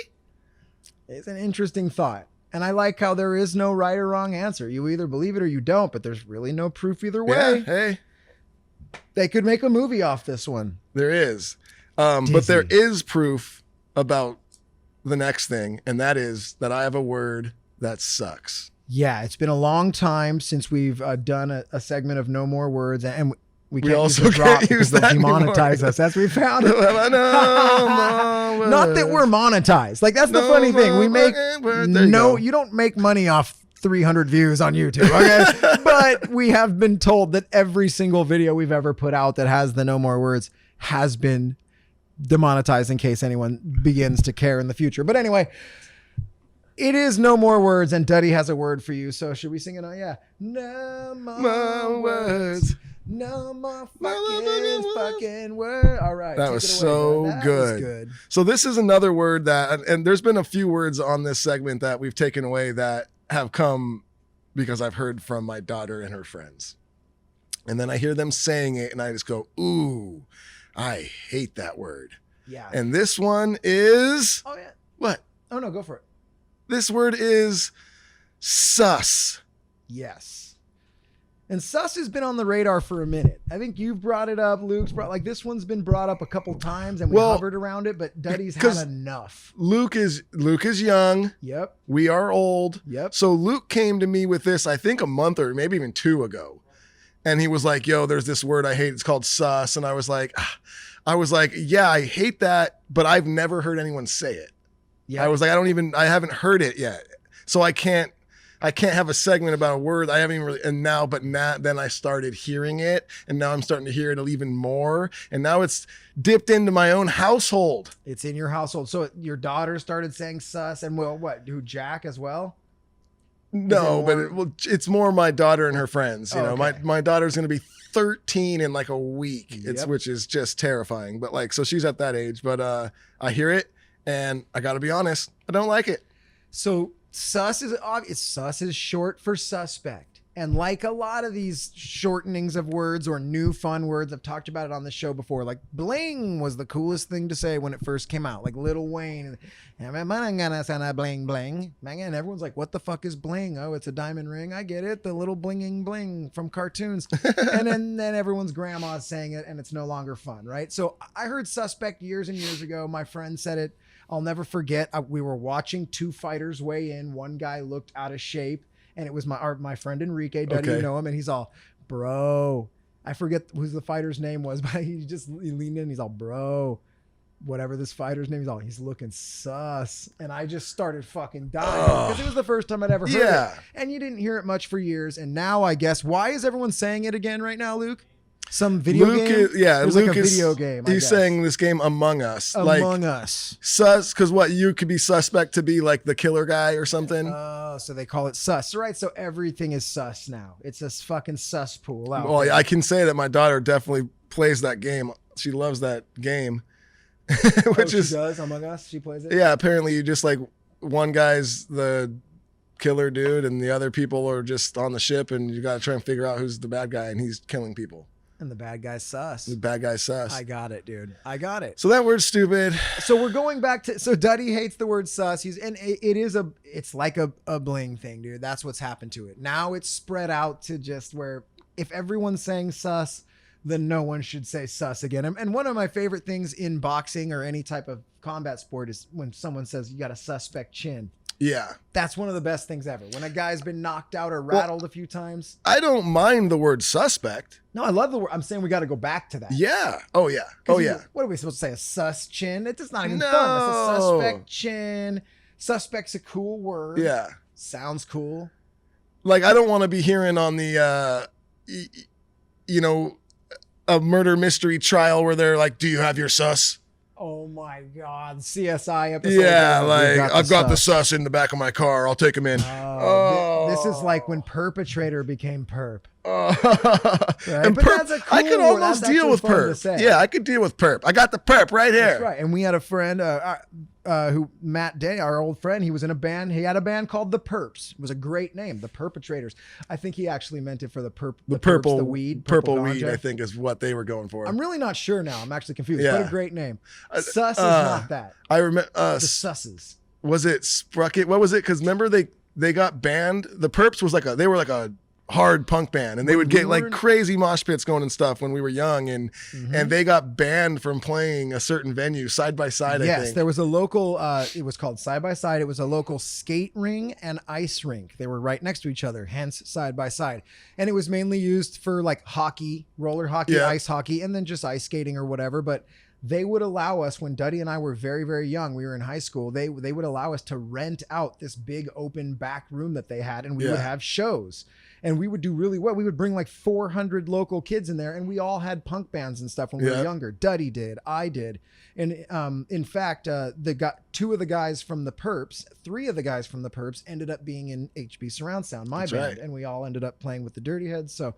It's an interesting thought. And I like how there is no right or wrong answer. You either believe it or you don't, but there's really no proof either way. Yeah, hey, They could make a movie off this one. there is. But there is proof about the next thing, and that is that I have a word that sucks. Yeah, it's been a long time since we've done a segment of No More Words, and we can't also use the drop can't use because they'll that demonetize anymore. us. That's we found it. No, Not that we're monetized. Like, that's the funny thing. We make you don't make money off 300 views on YouTube, okay? But we have been told that every single video we've ever put out that has the No More Words has been demonetized, in case anyone begins to care in the future. But anyway, it is No More Words, and Duddy has a word for you. So should we sing it? Oh yeah. No more words. No more fucking word. All right. That take was it away, so bud. That good. was good. So this is another word that, and there's been a few words on this segment that we've taken away that have come because I've heard from my daughter and her friends. And then I hear them saying it and I just go, ooh, I hate that word. Yeah. And this one is, Oh, yeah. what? Oh, no, go for it. This word is sus. Yes. And sus has been on the radar for a minute. I think you've brought it up. Luke's brought, like, this one's been brought up a couple times and we hovered around it, but Duddy's had enough. Luke is young. Yep. We are old. Yep. So Luke came to me with this, I think a month or maybe even 2 ago. And he was like, yo, there's this word I hate. It's called sus. And I was like, yeah, I hate that, but I've never heard anyone say it. Yeah. I was like, I haven't heard it yet. So I can't have a segment about a word. I haven't even really, then I started hearing it and now I'm starting to hear it even more. And now it's dipped into my own household. It's in your household. So your daughter started saying sus and Jack as well? No, but it's more my daughter and her friends. You know, okay. my daughter's going to be 13 in like a week, Yep. which is just terrifying. But like, so she's at that age, but I hear it and I got to be honest, I don't like it. So sus is obvious. Sus is short for suspect. And like a lot of these shortenings of words or new fun words, I've talked about it on the show before. Like bling was the coolest thing to say when it first came out. Like Lil Wayne. And I'm gonna say bling bling. And everyone's like, what the fuck is bling? Oh, it's a diamond ring. I get it. The little blinging bling from cartoons. And then everyone's grandma's saying it and it's no longer fun, right? So I heard suspect years and years ago. My friend said it. I'll never forget. We were watching two fighters weigh in. One guy looked out of shape. And it was my friend Enrique. Duddy, you know him, and he's all, bro. I forget who the fighter's name was, but he leaned in. He's all, bro. Whatever this fighter's name is, he's looking sus. And I just started fucking dying because it was the first time I'd ever heard it. And you didn't hear it much for years. And now I guess, why is everyone saying it again right now, Luke? Some video game? There's Luke like a video game. He's saying this game Among Us. Among Us. Sus, because what, you could be suspect to be like the killer guy or something. Oh, so they call it sus, right? So everything is sus now. It's a fucking sus pool out Well, there. I can say that my daughter definitely plays that game. She loves that game. She does Among Us? She plays it? Yeah, apparently you just like, one guy's the killer dude and the other people are just on the ship and you got to try and figure out who's the bad guy and he's killing people. And the bad guy's sus. The bad guy's sus. I got it, dude. I got it. So that word's stupid. So we're going back to, so Duddy hates the word sus. It's like a bling thing, dude. That's what's happened to it. Now it's spread out to just where if everyone's saying sus, then no one should say sus again. And one of my favorite things in boxing or any type of combat sport is when someone says you got a suspect chin. Yeah. That's one of the best things ever. When a guy's been knocked out or rattled a few times. I don't mind the word suspect. No, I love the word. I'm saying we got to go back to that. Yeah. Oh, yeah. Oh, yeah. What are we supposed to say? A sus chin? It's not even No. fun. It's a suspect chin. Suspect's a cool word. Yeah. Sounds cool. Like, I don't want to be hearing on the, a murder mystery trial where they're like, do you have your sus? Oh my God. CSI episode. Yeah, like, I've got the sus in the back of my car. I'll take him in. This is like when perpetrator became perp. Right? And But perp, that's a cool I could word. almost That's deal actually with fun to perp. say. Yeah, I could deal with perp. I got the perp right here. That's right. And we had a friend, Matt Day, our old friend. He was in a band. He had a band called The Perps. It was a great name, The Perpetrators. I think he actually meant it for the The purple, the weed. Purple ganja. weed, I think, is what they were going for. I'm really not sure now. I'm actually confused. Yeah. What a great name. Sus is not that. I remember. The susses. Was it Sprocket? What was it? Because remember they got banned. The Perps was they were like a hard punk band, and they would get like crazy mosh pits going and stuff when we were young, and they got banned from playing a certain venue, Side by Side. I think There was a local. It was called Side by Side. It was a local skate ring and ice rink. They were right next to each other, hence Side by Side. And it was mainly used for like hockey, roller hockey, ice hockey, and then just ice skating or whatever. But they would allow us, when Duddy and I were very, very young, we were in high school, they would allow us to rent out this big open back room that they had, and we would have shows. And we would do really well. We would bring like 400 local kids in there, and we all had punk bands and stuff when we were younger. Duddy did, I did. And in fact, two of the guys from the Perps, three of the guys from the Perps ended up being in HB Surround Sound, my band. Right. And we all ended up playing with the Dirty Heads. So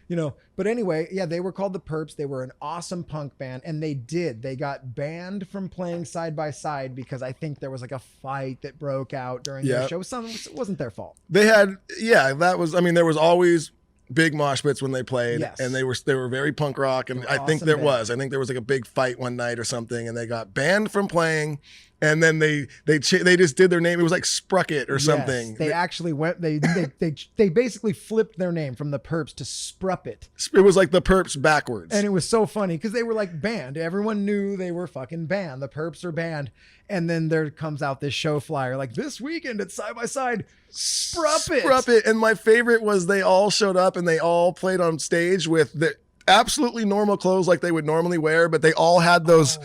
But anyway, yeah, they were called the Perps. They were an awesome punk band, and they got banned from playing side by side because I think there was like a fight that broke out during their show. It wasn't their fault. They had, there was always big mosh pits when they played, and they were very punk rock, and I think there was like a big fight one night or something, and they got banned from playing. And then they just did their name. It was like Sprucket or something. They actually went. They basically flipped their name from the Perps to Spruppet. It was like the Perps backwards. And it was so funny because they were like banned. Everyone knew they were fucking banned. The Perps are banned. And then there comes out this show flyer like this weekend at Side by Side, Spruppet. And my favorite was they all showed up and they all played on stage with the absolutely normal clothes like they would normally wear, but they all had those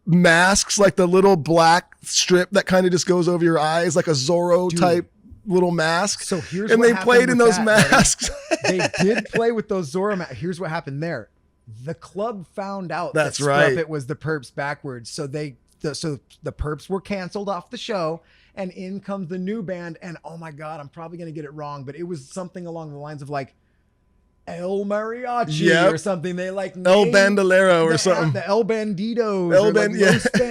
masks, like the little black strip that kind of just goes over your eyes, like a Zorro type little mask. So here's and what they played in those masks. They did play with those Zorro masks. Here's what happened there. The club found out that Spruppet was the Perps backwards. So the Perps were canceled off the show, and in comes the new band. And oh my God, I'm probably going to get it wrong, but it was something along the lines of like El Mariachi or something. They like El Bandolero or something. The El Bandidos.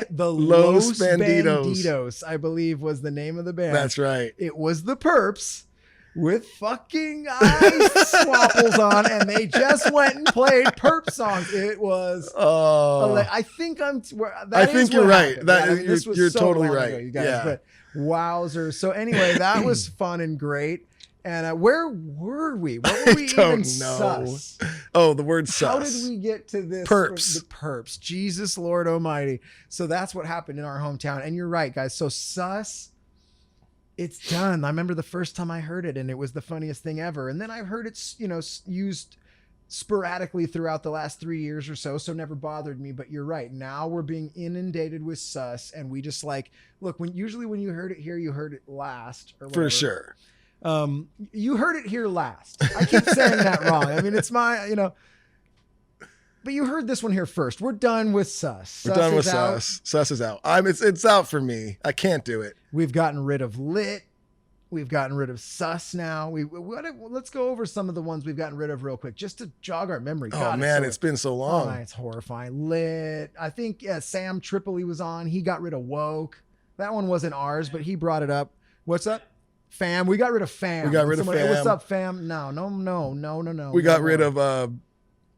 The Los Bandidos, I believe, was the name of the band. That's right. It was the Perps with fucking ice swapples on, and they just went and played Perp songs. It was. I think you're right. You're totally right. Ago, you guys. But wowzer. So anyway, that was fun and great. And where were we? What were we even sus? Oh, the word sus. How did we get to this? Perps. The Perps. Jesus Lord Almighty. So that's what happened in our hometown. And you're right, guys. So sus, it's done. I remember the first time I heard it, and it was the funniest thing ever. And then I've heard it, used sporadically throughout the last 3 years or so. So never bothered me. But you're right. Now we're being inundated with sus, and we just look. When you heard it here, you heard it last, or whatever. For sure. You heard it here last. I keep saying that wrong. I mean, it's my, but you heard this one here first. We're done with sus. We're done with sus. Sus is out. It's out for me. I can't do it. We've gotten rid of lit. We've gotten rid of sus now. Let's go over some of the ones we've gotten rid of real quick, just to jog our memory. God, man, it's been so long. Oh, it's horrifying. Lit. I think Sam Tripoli was on. He got rid of woke. That one wasn't ours, but he brought it up. What's up? Fam. We got rid of fam. We got rid of fam. Hey, what's up, fam? No. We got rid of,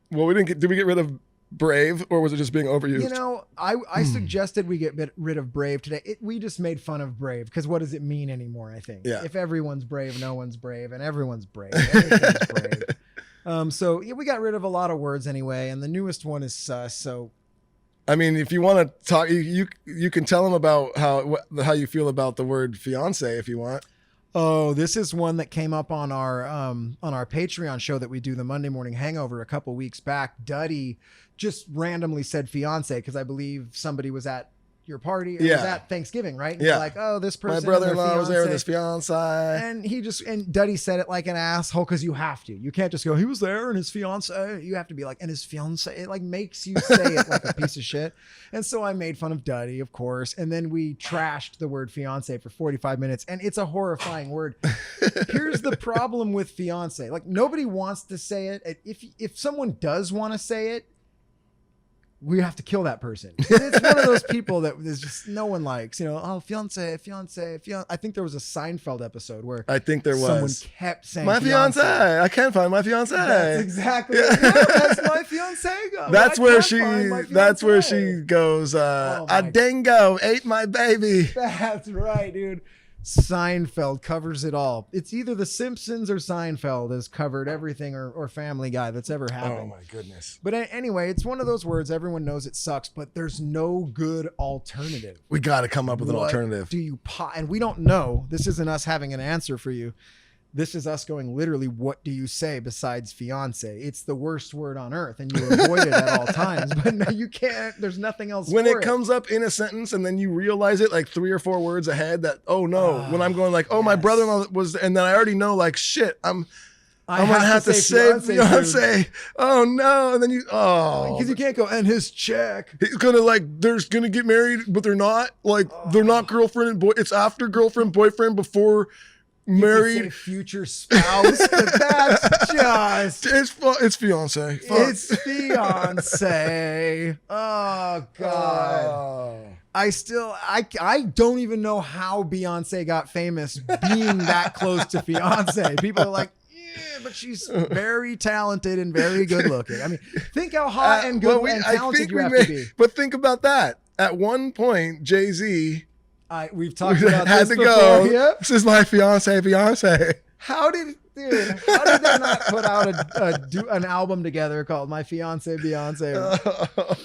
did we get rid of Brave, or was it just being overused? I suggested we get rid of Brave today. We just made fun of Brave, because what does it mean anymore, I think? Yeah. If everyone's brave, no one's brave, and everyone's brave. Everything's brave. So we got rid of a lot of words anyway, and the newest one is sus, so. I mean, if you want to talk, you can tell them about how you feel about the word fiance if you want. Oh, this is one that came up on our Patreon show that we do, the Monday Morning Hangover, a couple weeks back. Duddy just randomly said fiance because I believe somebody was at your party. It was at Thanksgiving, right? And yeah. you're like, oh, this person. My brother-in-law was there with his fiance. And Duddy said it like an asshole because you have to. You can't just go, he was there and his fiance. You have to be like, and his fiance. It like makes you say it like a piece of shit. And so I made fun of Duddy, of course. And then we trashed the word fiance for 45 minutes. And it's a horrifying word. Here's the problem with fiance. Like, nobody wants to say it. If someone does want to say it, we have to kill that person. It's one of those people that there's just no one likes, fiance. I think there was a Seinfeld episode where I think there was someone kept saying my fiance. I can't find my fiance. That's exactly it. No, that's my fiance. That's where she goes, a dingo ate my baby. That's right, dude. Seinfeld covers it all. It's either The Simpsons or Seinfeld has covered everything, or Family Guy that's ever happened. Oh my goodness. But anyway, it's one of those words everyone knows it sucks, but there's no good alternative. We got to come up with an alternative. And we don't know. This isn't us having an answer for you. This is us going literally, what do you say besides fiance? It's the worst word on earth, and you avoid it at all times. But no, you can't. There's nothing else. When it comes up in a sentence, and then you realize it like 3 or 4 words ahead, that when I'm going like, my brother-in-law was, and then I already know like shit. I'm gonna have to say fiance. Oh no! And then because you can't go and his check. He's gonna they're gonna get married, but they're not. They're not girlfriend and boy. It's after girlfriend boyfriend before You could married. say future spouse, but that's just It's fiance. Fuck. it's fiance. Oh God. Oh. I don't even know how Beyonce got famous being that close to fiance. People are like, yeah, but she's very talented and very good looking. I mean, think how hot and good and talented you have to be. But think about that. At one point, Jay-Z We've talked about had this to before. go. Yep. This is my fiance, Beyonce. How did they not put out an album together called My Fiance Beyonce? Oh,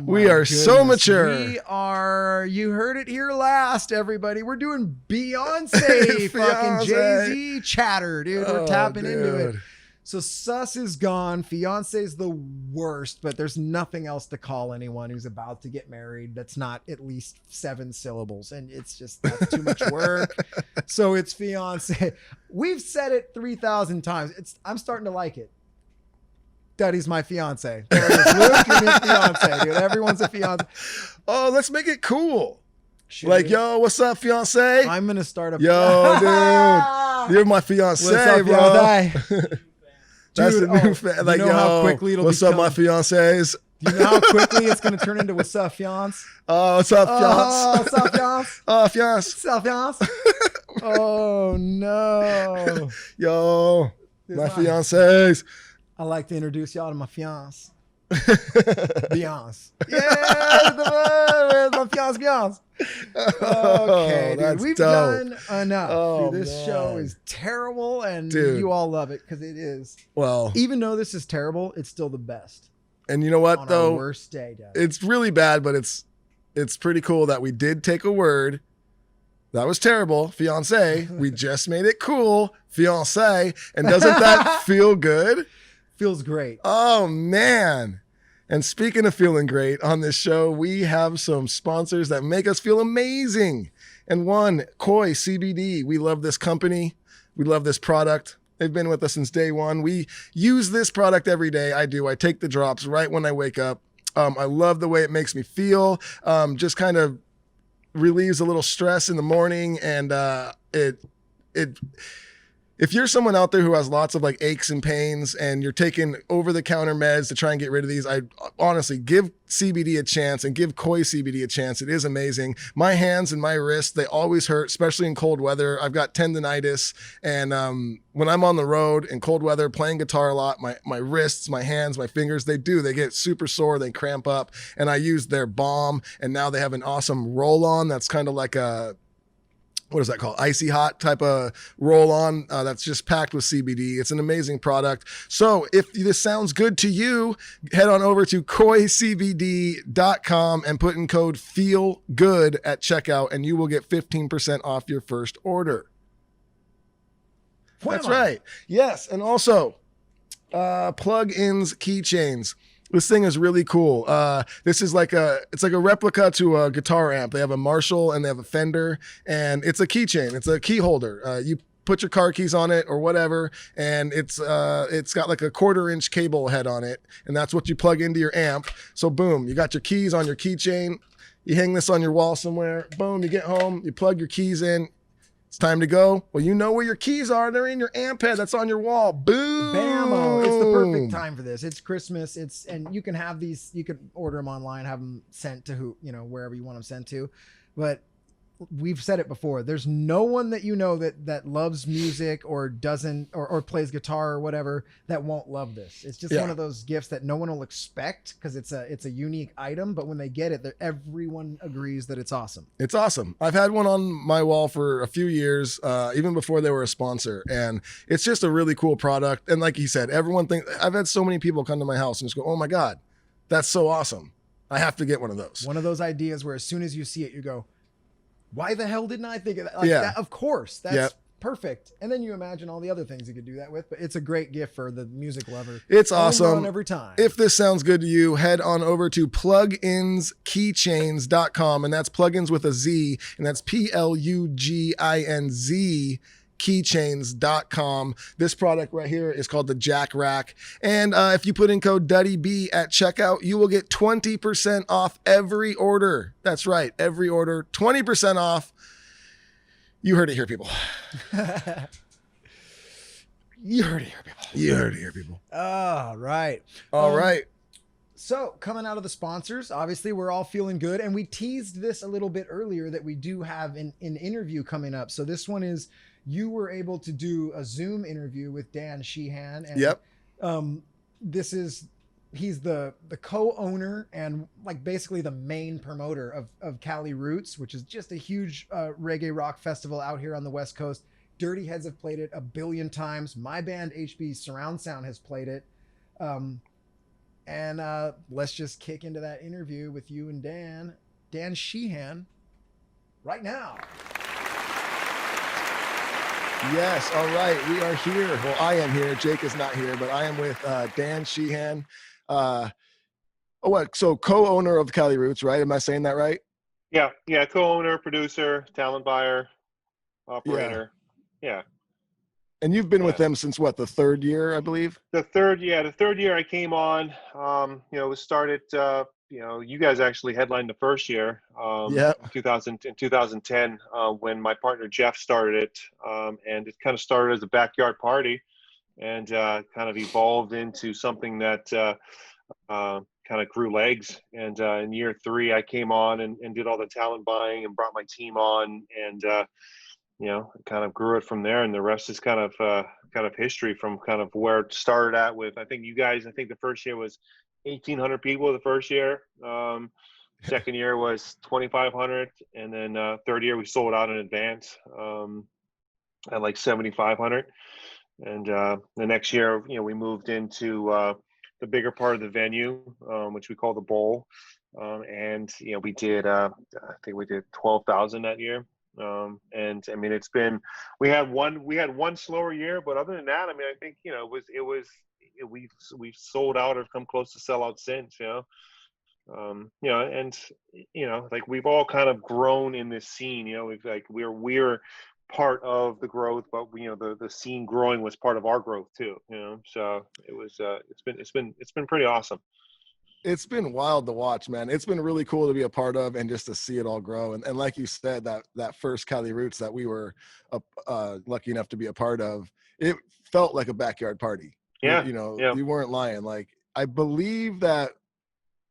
We are so mature. We are. You heard it here last, everybody. We're doing Beyonce, fucking Jay-Z chatter, dude. We're tapping into it. So Sus is gone. Fiance's the worst, but there's nothing else to call anyone who's about to get married that's not at least 7 syllables. And it's just, that's too much work. So it's fiance. We've said it 3,000 times. I'm starting to like it. Duddy's my fiance. There it is. Luke, you're my fiance, dude. Everyone's a fiance. Oh, let's make it cool. Should Like, we? yo, what's up, fiance? I'm going to start a... Yo, dude. You're my fiance, What's up, bro. fiance? That's Dude, the new fan. Like, you know how quickly it'll what's up, become- my fiancés? Do you know how quickly it's going to turn into what's up, fiance? Oh, what's up, Oh, fiance? what's up, fiance? Oh, fiance. What's up, fiance? Oh, no. Yo, This my is fiancés. I'd like to introduce y'all to my fiance. Beyonce. Yeah, my fiance, Beyonce. Okay, dude. that's We've dope. done enough. Oh, Dude, this man. show is terrible, and Dude. you all love it because it is. Well, Even though this is terrible, it's still the best. and you know what, On our though? worst day, Dad. It's really bad, but it's pretty cool that we did take a word. That was terrible, fiance. We just made it cool, fiance. And doesn't that feel good? Feels great. Oh, man. And speaking of feeling great, on this show, we have some sponsors that make us feel amazing. And one, Koi CBD. We love this company. We love this product. They've been with us since day one. We use this product every day. I do. I take the drops right when I wake up. I love the way it makes me feel. Just kind of relieves a little stress in the morning. And if you're someone out there who has lots of like aches and pains and you're taking over-the-counter meds to try and get rid of these, I honestly give CBD a chance and give Koi CBD a chance. It is amazing. My hands and my wrists, they always hurt, especially in cold weather. I've got tendonitis, and when I'm on the road in cold weather playing guitar a lot, my wrists, my hands, my fingers, they get super sore, they cramp up, and I use their balm, and now they have an awesome roll-on that's kind of like a, what is that called? Icy hot type of roll on that's just packed with CBD. It's an amazing product. So if this sounds good to you, head on over to koicbd.com and put in code FEELGOOD at checkout, and you will get 15% off your first order. That's right. Yes. And also plug-ins keychains. This thing is really cool. This is it's like a replica to a guitar amp. They have a Marshall and they have a Fender, and it's a keychain. It's a key holder. You put your car keys on it or whatever, and it's got like a 1/4-inch cable head on it, and that's what you plug into your amp. So boom, you got your keys on your keychain. You hang this on your wall somewhere. Boom, you get home, you plug your keys in. It's time to go. Well, you know where your keys are. They're in your amp head that's on your wall. Boom. Bammo. It's the perfect time for this. It's Christmas. And you can have these, you could order them online, have them sent to wherever you want them sent to. But we've said it before. There's no one that you know that loves music or doesn't or plays guitar or whatever that won't love this. It's just one of those gifts that no one will expect because it's a unique item. But when they get it, everyone agrees that it's awesome. It's awesome. I've had one on my wall for a few years, even before they were a sponsor, and it's just a really cool product. And like you said, everyone thinks, I've had so many people come to my house and just go, "Oh my God, that's so awesome. I have to get one of those." One of those ideas where as soon as you see it, you go, why the hell didn't I think of that? Like that, of course, that's perfect. And then you imagine all the other things you could do that with. But it's a great gift for the music lover. It's Home awesome. run every time. If this sounds good to you, head on over to pluginskeychains.com, and that's plugins with a Z, and that's PLUGINZ keychains.com. This product right here is called the Jack Rack. And if you put in code DuddyB at checkout, you will get 20% off every order. That's right, every order, 20% off. You heard it here, people. You heard it here, people. You heard it here, people. All right. All right. So, coming out of the sponsors, obviously, we're all feeling good. And we teased this a little bit earlier that we do have an interview coming up. So, this one is you were able to do a Zoom interview with Dan Sheehan. And, Yep. He's the co-owner and like basically the main promoter of Cali Roots, which is just a huge reggae rock festival out here on the West Coast. Dirty Heads have played it a billion times. My band HB Surround Sound has played it. And let's just kick into that interview with you and Dan Sheehan, right now. Yes. All right. We are here. Well, I am here. Jake is not here, but I am with Dan Sheehan. So co-owner of Cali Roots, right? Am I saying that right? Yeah. Co-owner, producer, talent buyer, operator. Yeah. And you've been with them since what, the third year, I believe? The third year I came on, it was started, you guys actually headlined the first year, in 2010, when my partner Jeff started it. And it kind of started as a backyard party and kind of evolved into something that kind of grew legs. And in year 3, I came on and did all the talent buying and brought my team on and, kind of grew it from there, and the rest is kind of history from kind of where it started at with, I think the first year was 1,800 people the first year. Second year was 2,500. And then third year we sold out in advance at like 7,500. And the next year, we moved into the bigger part of the venue, which we call the bowl. And, we did, I think we did 12,000 that year. And I mean, we had one slower year, but other than that, I mean, I think, we've sold out or come close to sell out since, and, like we've all kind of grown in this scene, we're part of the growth, but the scene growing was part of our growth too, so it was, it's been pretty awesome. It's been wild to watch, man. It's been really cool to be a part of and just to see it all grow. And like you said, that first Cali Roots that we were lucky enough to be a part of, it felt like a backyard party. Yeah. You weren't lying. Like, I believe that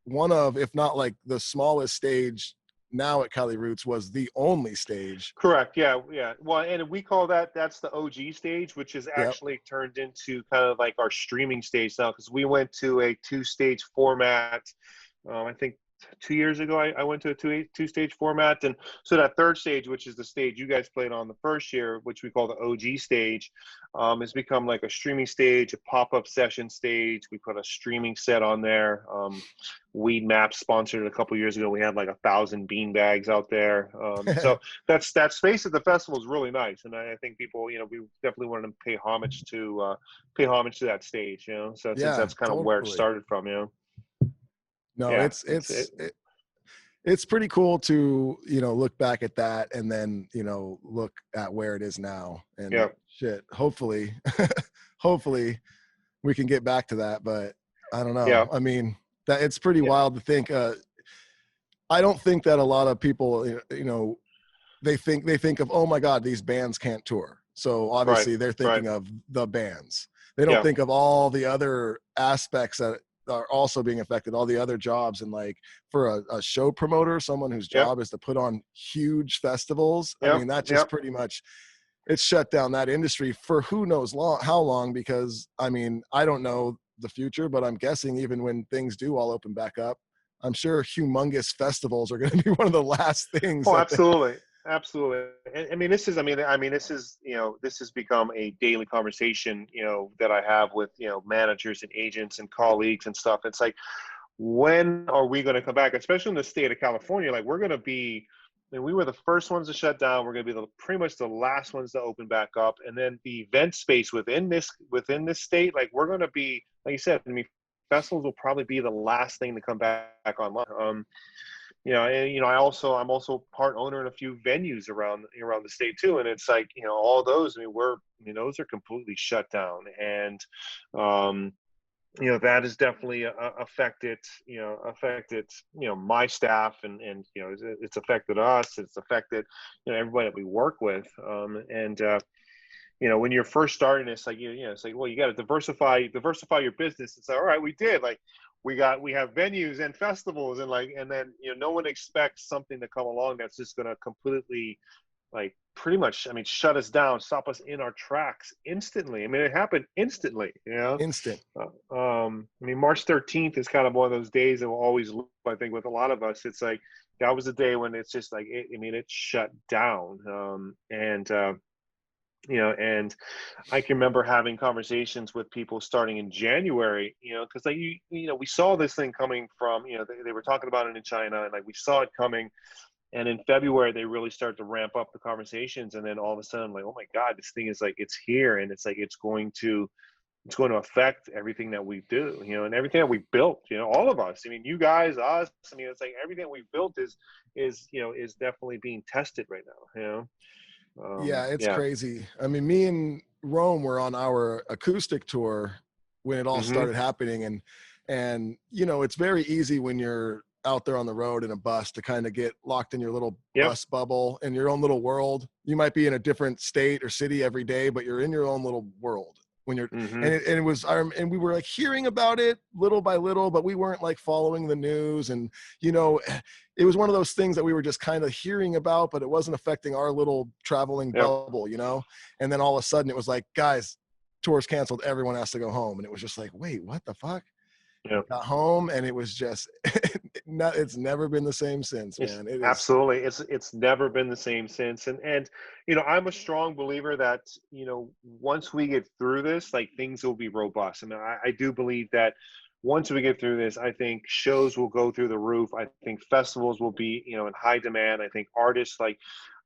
one of, if not like the smallest stage now at Cali Roots was the only stage. Correct. Yeah. Well, and we call that's the OG stage, which is actually turned into kind of like our streaming stage now, because we went to a 2-stage format. I think 2 years ago, I went to a two-stage format. And so that third stage, which is the stage you guys played on the first year, which we call the OG stage, has become like a streaming stage, a pop-up session stage. We put a streaming set on there. Weed Maps sponsored it a couple years ago. We had like 1,000 bean bags out there. So that space at the festival is really nice. And I think people, we definitely wanted to pay homage to that stage, so since that's kind of where it started from, No, yeah, it's pretty cool to, look back at that and then, look at where it is now and hopefully we can get back to that, but I don't know. Yeah. I mean, that it's pretty wild to think, I don't think that a lot of people, they think of, oh my God, these bands can't tour. So obviously they're thinking of the bands. They don't think of all the other aspects that are also being affected, all the other jobs. And like for a show promoter, someone whose job is to put on huge festivals, I mean, that just pretty much, it's shut down that industry for who knows how long, because I mean, I don't know the future, but I'm guessing even when things do all open back up, I'm sure humongous festivals are going to be one of the last things. Oh, absolutely. Absolutely. I mean, this has become a daily conversation, that I have with, managers and agents and colleagues and stuff. It's like, when are we going to come back? Especially in the state of California, like we're going to be, we were the first ones to shut down. We're going to be pretty much the last ones to open back up. And then the event space within this state, like we're going to be, like you said, I mean, festivals will probably be the last thing to come back online. And I'm also part owner in a few venues around the state too. And it's like, all those, I mean, those are completely shut down. And, that has definitely affected, my staff, and it's affected us. It's affected, everybody that we work with. When you're first starting, it's like, it's like, well, you got to diversify your business. It's like, all right, we did, like, we have venues and festivals, and then, no one expects something to come along that's just going to completely, like, pretty much, I mean, shut us down, stop us in our tracks instantly. I mean, it happened instantly, Instant. I mean, March 13th is kind of one of those days that will always loop, I think, with a lot of us. It's like, that was the day when it's just like, it shut down. And I can remember having conversations with people starting in January, because like, we saw this thing coming from, they were talking about it in China, and like, we saw it coming. And in February, they really started to ramp up the conversations. And then all of a sudden, like, oh my God, this thing is like, it's here. And it's like, it's going to affect everything that we do, and everything that we built, all of us. I mean, you guys, us, I mean, it's like everything we built is definitely being tested right now, Yeah, it's crazy. I mean, me and Rome were on our acoustic tour when it all started happening. And, it's very easy when you're out there on the road in a bus to kind of get locked in your little bus bubble, in your own little world. You might be in a different state or city every day, but you're in your own little world when you're, and we were like hearing about it little by little, but we weren't like following the news. And, it was one of those things that we were just kind of hearing about, but it wasn't affecting our little traveling bubble, And then all of a sudden it was like, guys, tour's canceled. Everyone has to go home. And it was just like, wait, what the fuck? Got home, and it was just it's never been the same since, man. Absolutely. It's never been the same since. And I'm a strong believer that, once we get through this, like, things will be robust. I mean, I do believe that once we get through this, I think shows will go through the roof. I think festivals will be, in high demand. I think artists, like,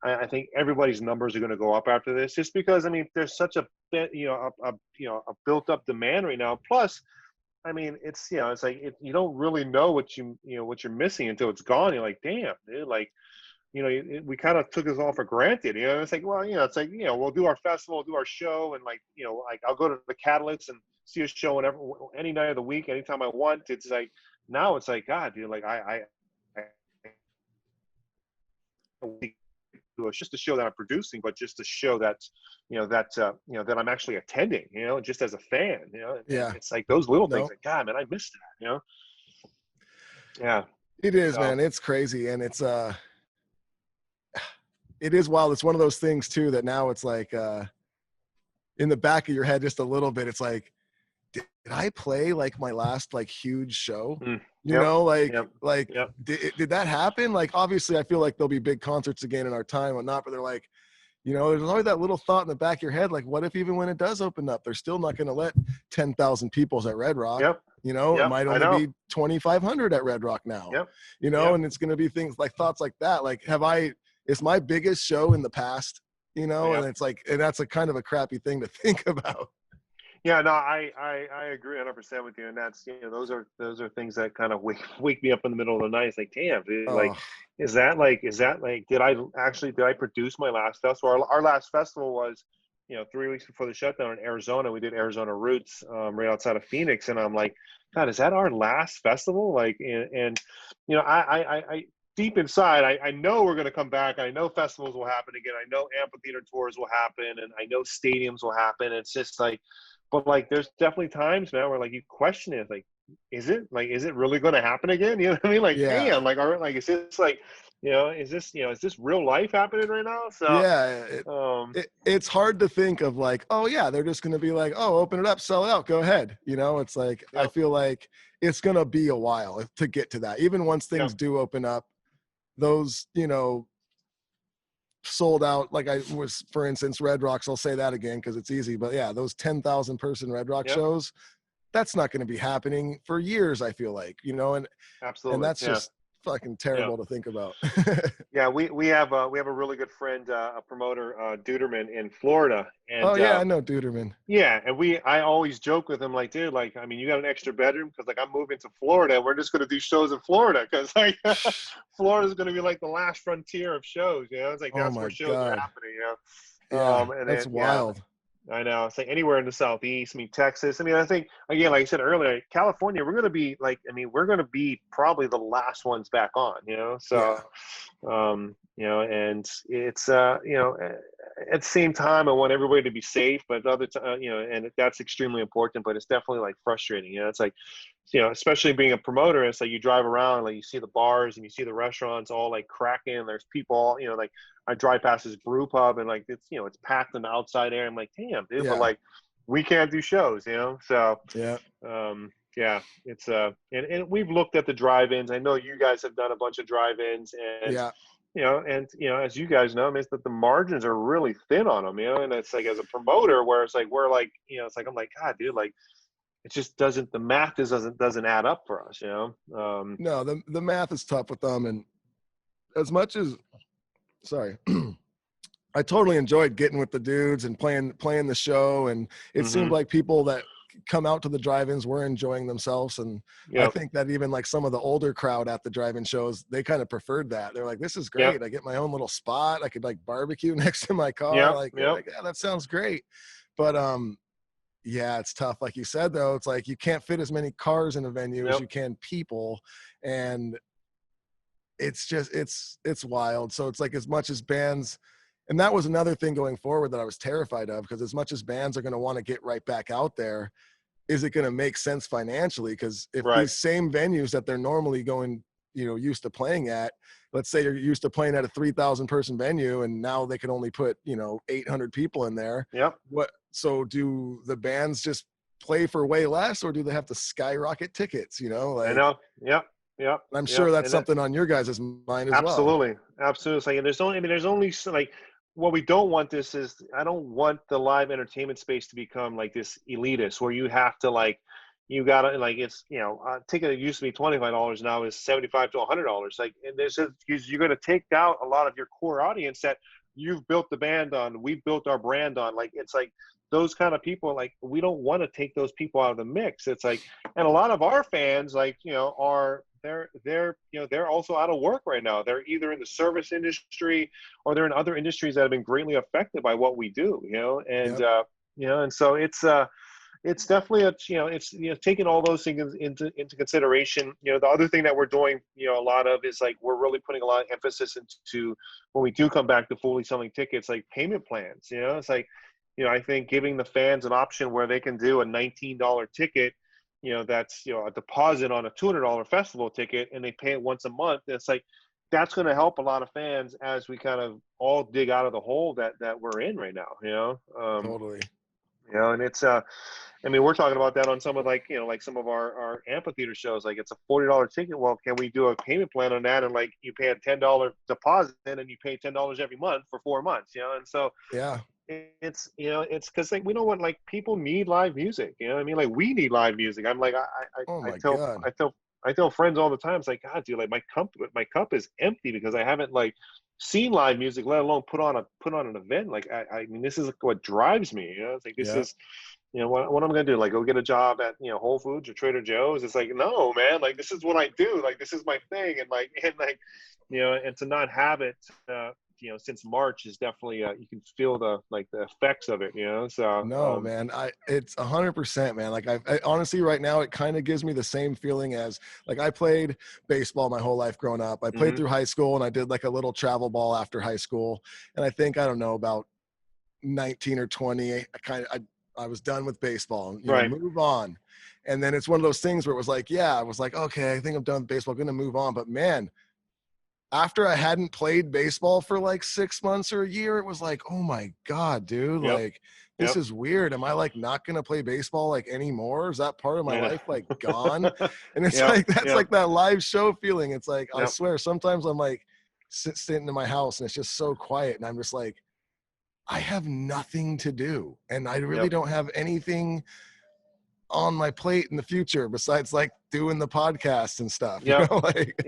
I think everybody's numbers are going to go up after this, just because, I mean, there's such a built up demand right now. Plus, I mean, it's like, you don't really know what you're missing until it's gone. You're like, damn, dude, like, we kind of took this all for granted. It's like, well, it's like, we'll do our festival, we'll do our show, and like, like, I'll go to the Catalyst and see a show whenever, any night of the week, anytime I want. It's like, now it's like, God, dude, like, it's just a show that I'm producing, but just a show that's, that I'm actually attending, just as a fan, Yeah. It's like those little things, like, God, man, I missed that, Yeah. It is, man. It's crazy. And it's, it is wild. It's one of those things too, that now it's like, in the back of your head, just a little bit, it's like, did I play like my last like huge show? Did that happen? Like, obviously I feel like there'll be big concerts again in our time or not, but they're like, there's always that little thought in the back of your head, like, what if even when it does open up, they're still not going to let 10,000 people at Red Rock? It might only be 2,500 at Red Rock now, and it's going to be things like thoughts like that. Like, it's my biggest show in the past, and it's like, and that's a kind of a crappy thing to think about. Yeah, no, I agree 100% with you, and that's, those are things that kind of wake me up in the middle of the night. It's like, damn, dude, like, is that like, did I produce my last festival? Our last festival was, 3 weeks before the shutdown in Arizona. We did Arizona Roots, right outside of Phoenix, and I'm like, God, is that our last festival? Like, and I deep inside, I know we're going to come back. I know festivals will happen again. I know amphitheater tours will happen, and I know stadiums will happen. It's just like, but like, there's definitely times, man, where like you question it, like, is it really going to happen again? You know what I mean? Like, damn, like, all right, like, is this like, is this real life happening right now? So it's hard to think of like, oh yeah, they're just going to be like, oh, open it up, sell it out, go ahead. It's like, I feel like it's going to be a while to get to that. Even once things do open up, those, sold out, like I was, for instance, Red Rocks, I'll say that again because it's easy, but yeah, those 10,000 person Red Rock shows, that's not going to be happening for years, I feel like, and absolutely, and that's just fucking terrible to think about. Yeah, we have a really good friend, a promoter, Duderman in Florida, and I know Duderman. Yeah, and I always joke with him, like, dude, like, I mean, you got an extra bedroom? Because like, I'm moving to Florida, and we're just going to do shows in Florida, because like, Florida is going to be like the last frontier of shows. It's like, that's where shows are happening. Yeah, and that's wild. I know. It's like anywhere in the Southeast. I mean, Texas. I mean, I think, again, like I said earlier, California, we're going to be like, I mean, we're going to be probably the last ones back on, you know? So, you know, and it's, you know, at the same time, I want everybody to be safe, but other time, you know, and that's extremely important, but it's definitely like frustrating, you know, it's like, you know, especially being a promoter, it's like you drive around, like you see the bars and you see the restaurants all like cracking, and there's people, you know, like I drive past this brew pub and like it's, you know, it's packed in the outside air. I'm like, damn, dude, but like we can't do shows, you know? So yeah, it's and we've looked at the drive-ins. I know you guys have done a bunch of drive-ins, and you know, and you know, as you guys know, I mean, it's that the margins are really thin on them, you know, and it's like as a promoter where it's like we're like, you know, it's like I'm like, God, dude, like it just doesn't, the math just doesn't add up for us, you know. No, the math is tough with them, and as much as I totally enjoyed getting with the dudes and playing the show, and it seemed like people that come out to the drive-ins were enjoying themselves, and I think that even like some of the older crowd at the drive-in shows, they kind of preferred that. They're like, this is great. I get my own little spot. I could like barbecue next to my car. Like, yeah, that sounds great. But yeah, it's tough. Like you said, though, it's like you can't fit as many cars in a venue as you can people, and it's just it's wild. So it's like as much as bands, and that was another thing going forward that I was terrified of, because as much as bands are going to want to get right back out there, is it going to make sense financially? Because if these same venues that they're normally going, you know, used to playing at, let's say you're used to playing at a 3,000 person venue and now they can only put, you know, 800 people in there. So do the bands just play for way less, or do they have to skyrocket tickets, you know? Like, I know. I'm sure that's something on your guys' mind as well. Absolutely. And there's only like, what we don't want this is, I don't want the live entertainment space to become like this elitist where you have to like, you gotta like, it's, you know, a ticket that used to be $25 now is $75 to $100. Like, and there's just, you're going to take out a lot of your core audience that you've built the band on, we've built our brand on. Like, it's like those kind of people, like we don't want to take those people out of the mix. It's like, and a lot of our fans, like, you know, are they're you know, they're also out of work right now. They're either in the service industry or they're in other industries that have been greatly affected by what we do, you know. And you know, and so it's definitely a, you know, it's, you know, taking all those things into consideration. You know, the other thing that we're doing, you know, a lot of is like we're really putting a lot of emphasis into when we do come back to fully selling tickets, like payment plans. You know, it's like, you know, I think giving the fans an option where they can do a $19 ticket, you know, that's, you know, a deposit on a $200 festival ticket, and they pay it once a month. It's like, that's going to help a lot of fans as we kind of all dig out of the hole that we're in right now, you know? Totally. You know, and it's, I mean, we're talking about that on some of like, you know, like some of our amphitheater shows, like it's a $40 ticket. Well, can we do a payment plan on that? And like you pay a $10 deposit and you pay $10 every month for 4 months, you know? And so, it's, you know, it's because like we don't want, like, people need live music, you know what I mean? Like we need live music. I'm like, I tell friends all the time, it's like, God, dude, like my cup is empty because I haven't like seen live music, let alone put on an event. Like I mean, this is what drives me, you know? It's like, this is, you know, what am I gonna do? Like go get a job at, you know, Whole Foods or Trader Joe's? It's like, no, man, like this is what I do. Like this is my thing. And like, you know, and to not have it, you know, since March is definitely, you can feel the effects of it, you know? So no, man, it's 100%, man. Like I honestly, right now, it kind of gives me the same feeling as like I played baseball my whole life growing up. I played through high school, and I did like a little travel ball after high school. And I think, I don't know, about 19 or 20, I was done with baseball, you know, move on. And then it's one of those things where it was like, I was like, okay, I think I'm done with baseball, I'm going to move on. But man, after I hadn't played baseball for like 6 months or a year, it was like, oh my God, dude, like this is weird. Am I like not going to play baseball like anymore? Is that part of my life like gone? And it's like, that's like that live show feeling. It's like, I swear, sometimes I'm like sitting in my house and it's just so quiet. And I'm just like, I have nothing to do. And I really don't have anything on my plate in the future besides like doing the podcast and stuff. You know, like,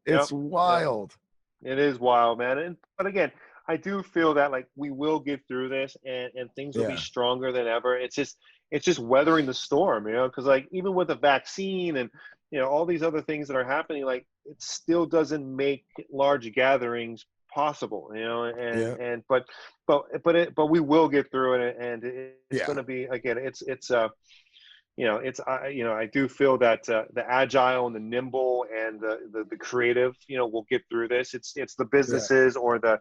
it's wild. It is wild, man. But again, I do feel that like we will get through this, and things will be stronger than ever. It's just weathering the storm, you know, because like even with the vaccine and, you know, all these other things that are happening, like it still doesn't make large gatherings possible, Yeah. but we will get through it, and it's Yeah. going to be, again, I do feel that the agile and the nimble and the creative, will get through this. It's the Yeah. businesses or the,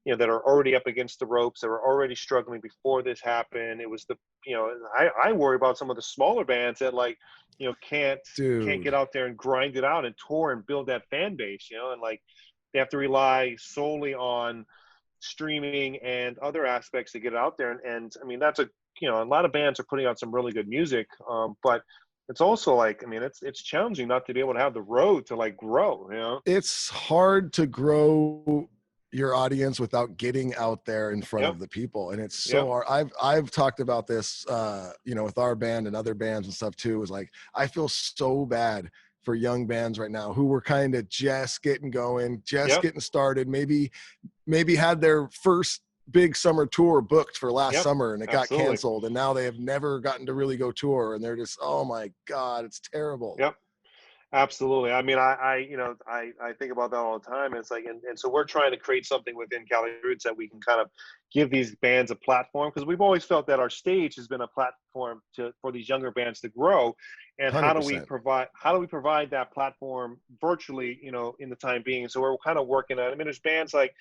that are already up against the ropes, that were already struggling before this happened. It was I worry about some of the smaller bands that, like, can't Dude. get out there and grind it out and tour and build that fan base, and like they have to rely solely on streaming and other aspects to get it out there. And I mean, that's a lot of bands are putting out some really good music, but it's also like, I mean, it's challenging not to be able to have the road to like grow. It's hard to grow your audience without getting out there in front Yep. of the people, and it's so Yep. hard. I've talked about this with our band and other bands and stuff too. Is like, I feel so bad for young bands right now who were kind of just getting going, just Yep. getting started, maybe had their first big summer tour booked for last Yep. summer and it got Absolutely. canceled, and now they have never gotten to really go tour, and they're just, oh my God, it's terrible. Yep. Absolutely. I mean, I think about that all the time. And it's like, and so we're trying to create something within Cali Roots that we can kind of give these bands a platform, because we've always felt that our stage has been a platform for these younger bands to grow. And 100%. how do we provide that platform virtually, in the time being? So we're kind of working on, I mean, there's bands like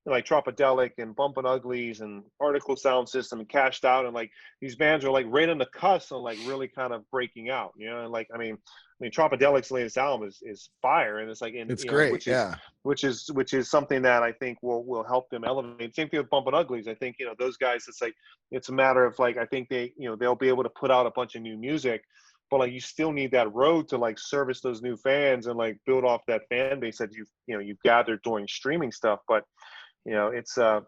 Tropodelic and Bumpin' Uglies and Article Sound System and Cashed Out, and like these bands are like right on the cusp of like really kind of breaking out, and like, I mean, Tropodelic's latest album is fire, and it's like, it's great, which is something that I think will help them elevate. Same thing with Bumpin' Uglies. I think, those guys, it's like, it's a matter of like, I think they'll be able to put out a bunch of new music, but like, you still need that road to like service those new fans and like build off that fan base that you've gathered during streaming stuff. But it's an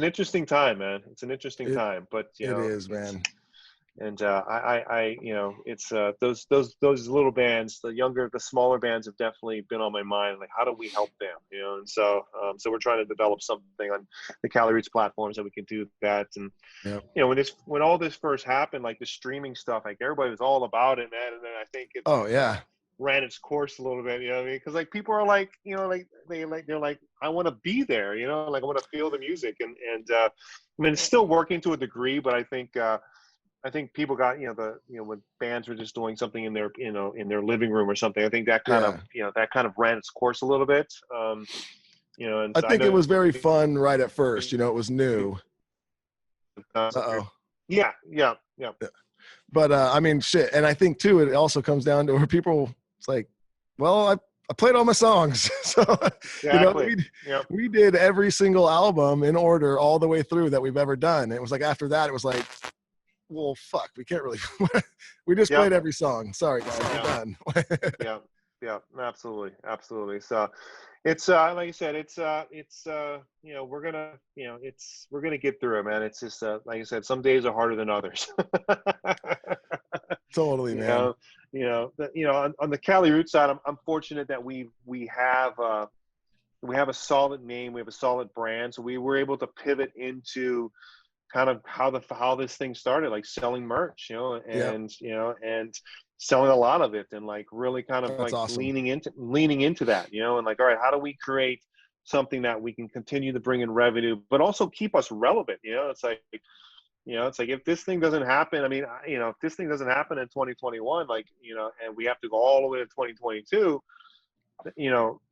interesting time, man. It's an interesting time, but it is, man. And it's those little bands, the smaller bands have definitely been on my mind. Like, how do we help them? And so we're trying to develop something on the Cali Roots platforms that we can do that. And yep. When all this first happened, like the streaming stuff, like everybody was all about it, man. And then I think it ran its course a little bit, what I mean? Because like people are like, they're like, I want to be there, like I want to feel the music, and I mean, it's still working to a degree, but I think people got, when bands were just doing something in their, in their living room or something, I think that kind of ran its course a little bit. And I think it was very fun right at first, it was new. Yeah. But I mean, shit. And I think too, it also comes down to where people, it's like, well, I played all my songs. So, exactly. We did every single album in order all the way through that we've ever done. It was like, after that, it was like, well, fuck, we can't really, we just played every song. Sorry, guys, we're done. Yeah, absolutely. So it's, like I said, we're gonna get through it, man. It's just, like I said, some days are harder than others. Totally, man. On the Cali Roots side, I'm fortunate that we have a solid name, we have a solid brand, so we were able to pivot into kind of how this thing started, like selling merch, and selling a lot of it, and like really kind of That's like awesome. leaning into that, and like, all right, how do we create something that we can continue to bring in revenue, but also keep us relevant? It's like, if this thing doesn't happen, I mean, if this thing doesn't happen in 2021, like, and we have to go all the way to 2022,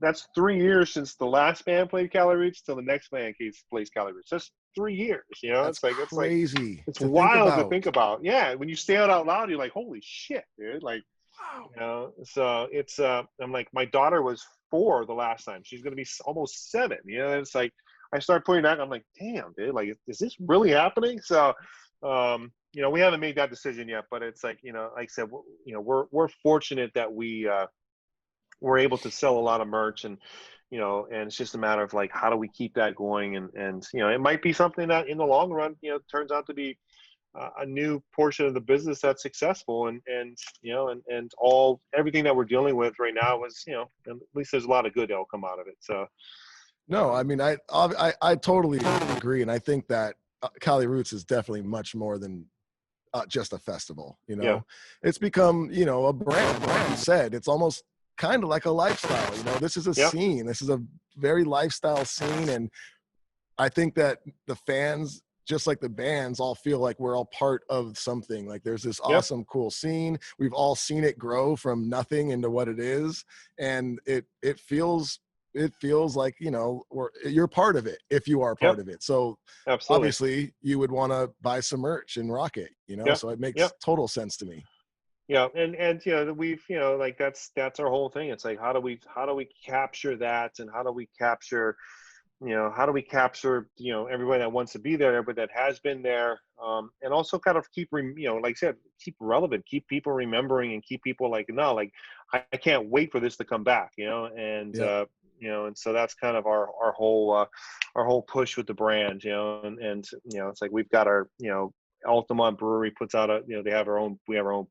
that's 3 years since the last band played Cali Roots till the next band plays Cali Roots. That's 3 years, That's crazy. It's wild to think about. Yeah, when you say it out loud, you're like, holy shit, dude. Like, wow. So it's I'm like, my daughter was 4 the last time. She's gonna be almost 7. It's like, I start putting that, I'm like, damn, dude, like, is this really happening? So we haven't made that decision yet, but it's like, like I said, we're fortunate that we're able to sell a lot of merch, and and it's just a matter of like, how do we keep that going? And it might be something that in the long run, turns out to be a new portion of the business that's successful, and everything that we're dealing with right now is, at least there's a lot of good that'll come out of it. So no, I mean, I totally agree, and I think that Cali Roots is definitely much more than just a festival. It's become, a brand. Like you said, it's almost kind of like a lifestyle. You know, this is a scene. This is a very lifestyle scene. And I think that the fans, just like the bands, all feel like we're all part of something. Like there's this awesome, cool scene. We've all seen it grow from nothing into what it is. And it feels like, you know, you're part of it if you are part of it. So obviously you would want to buy some merch and rock it, you know? So it makes total sense to me. Yeah. And, you know, we've, you know, like that's our whole thing. It's like, how do we capture that? And how do we capture, you know, you know, everybody that wants to be there, everybody that has been there, and also kind of keep, you know, like I said, keep relevant, keep people remembering, and keep people like, no, like I can't wait for this to come back, you know, and you know, and so that's kind of our whole push with the brand, you know, and you know, it's like we've got our, you know, Altamont Brewery puts out we have our own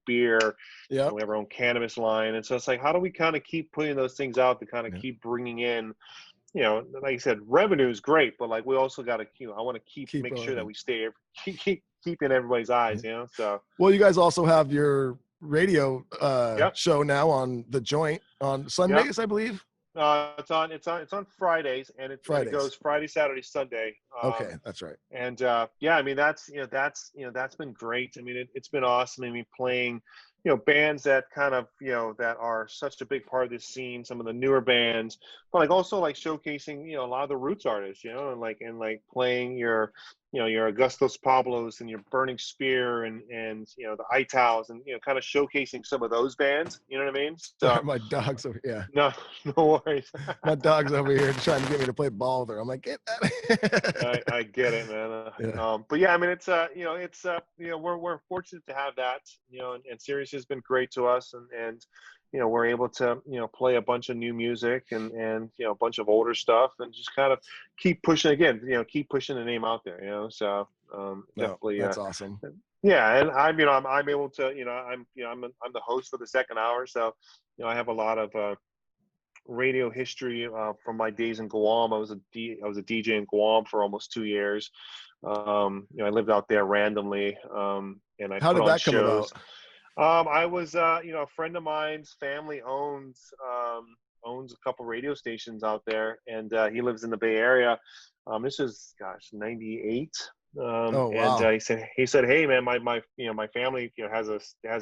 beer, we have our own cannabis line, and so it's like, how do we kind of keep putting those things out to kind of keep bringing in, you know, like I said, revenue is great, but like we also got to, you know, I want to make sure that we stay keep in everybody's eyes, you know. So well, you guys also have your radio show now on The Joint on Sundays, I believe. It's on Fridays, and it goes Friday, Saturday, Sunday. Okay, that's right. And yeah, I mean that's been great. I mean it's been awesome. I mean playing, you know, bands that kind of, you know, that are such a big part of this scene, some of the newer bands, but like also like showcasing, you know, a lot of the roots artists, you know, and like playing your, you know, your Augustus Pablos and your Burning Spear and you know, the Itals, and, you know, kind of showcasing some of those bands, you know what I mean? So my dog's over here. No worries. My dog's over here trying to get me to play ball with her. I'm like, get that. I get it, man. But yeah, I mean, it's you know, it's you know, we're fortunate to have that, you know, and Sirius has been great to us, and you know, we're able to, you know, play a bunch of new music and you know, a bunch of older stuff, and just kind of keep pushing the name out there, you know. So definitely that's awesome. Yeah, and I'm able to, you know, I'm the host for the second hour, so you know, I have a lot of radio history from my days in Guam. I was a DJ in Guam for almost 2 years. You know, I lived out there randomly, and I How did that come about? I was, you know, a friend of mine's family owns a couple radio stations out there, and he lives in the Bay Area. This is, 98. Oh, wow. And he said, hey man, my you know, my family, you know, has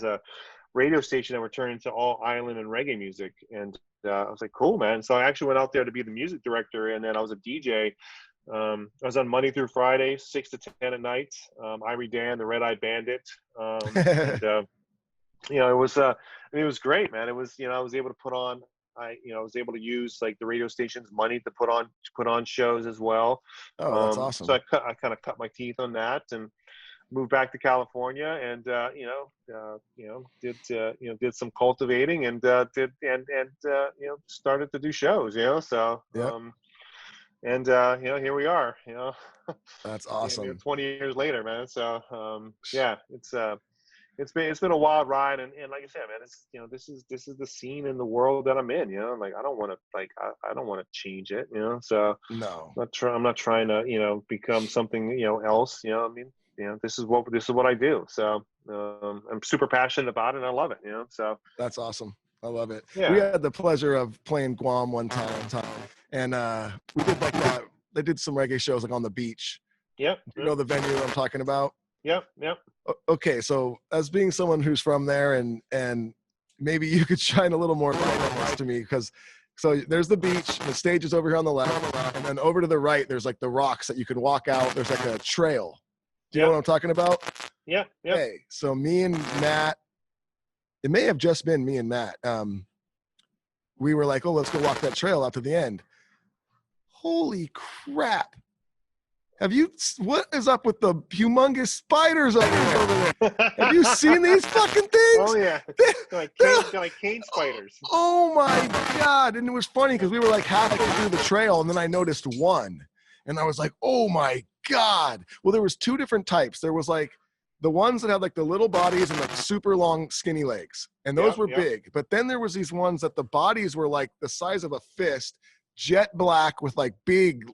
a radio station that we're turning to all island and reggae music, and I was like, cool, man. So I actually went out there to be the music director, and then I was a DJ. I was on Monday through Friday, 6 to 10 at night. Irie Dan, the Red Eye Bandit. And, you know, it was, I mean, it was great, man. It was, you know, I was able to use like the radio station's money to put on shows as well. Oh, that's awesome. So I kind of cut my teeth on that and moved back to California, and did some cultivating, and started to do shows, you know. So here we are, you know. That's awesome. 20 years later, man. So it's been a wild ride, and like I said, man, it's, you know, this is the scene in the world that I'm in, you know. Like I don't want to change it, you know. So no, I'm not trying to, you know, become something, you know, else, you know. I mean, you know, this is what I do. So I'm super passionate about it, and I love it, you know. So that's awesome. I love it. Yeah. We had the pleasure of playing Guam one time, and we did like that. They did some reggae shows like on the beach. Yep. You know the venue I'm talking about? Yep. Okay, so as being someone who's from there, and maybe you could shine a little more light on this to me, because so there's the beach, the stage is over here on the left, and then over to the right, there's like the rocks that you can walk out. There's like a trail. Do you know what I'm talking about? Yeah. Hey, so me and Matt, it may have just been me and Matt. We were like, oh, let's go walk that trail out to the end. Holy crap. What is up with the humongous spiders over there? Have you seen these fucking things? Oh yeah, like cane spiders. Oh my God. And it was funny because we were like halfway through the trail, and then I noticed one, and I was like, oh my God. Well, there was two different types. There was like the ones that had like the little bodies and like super long skinny legs, and those were big. But then there was these ones that the bodies were like the size of a fist, jet black with like big,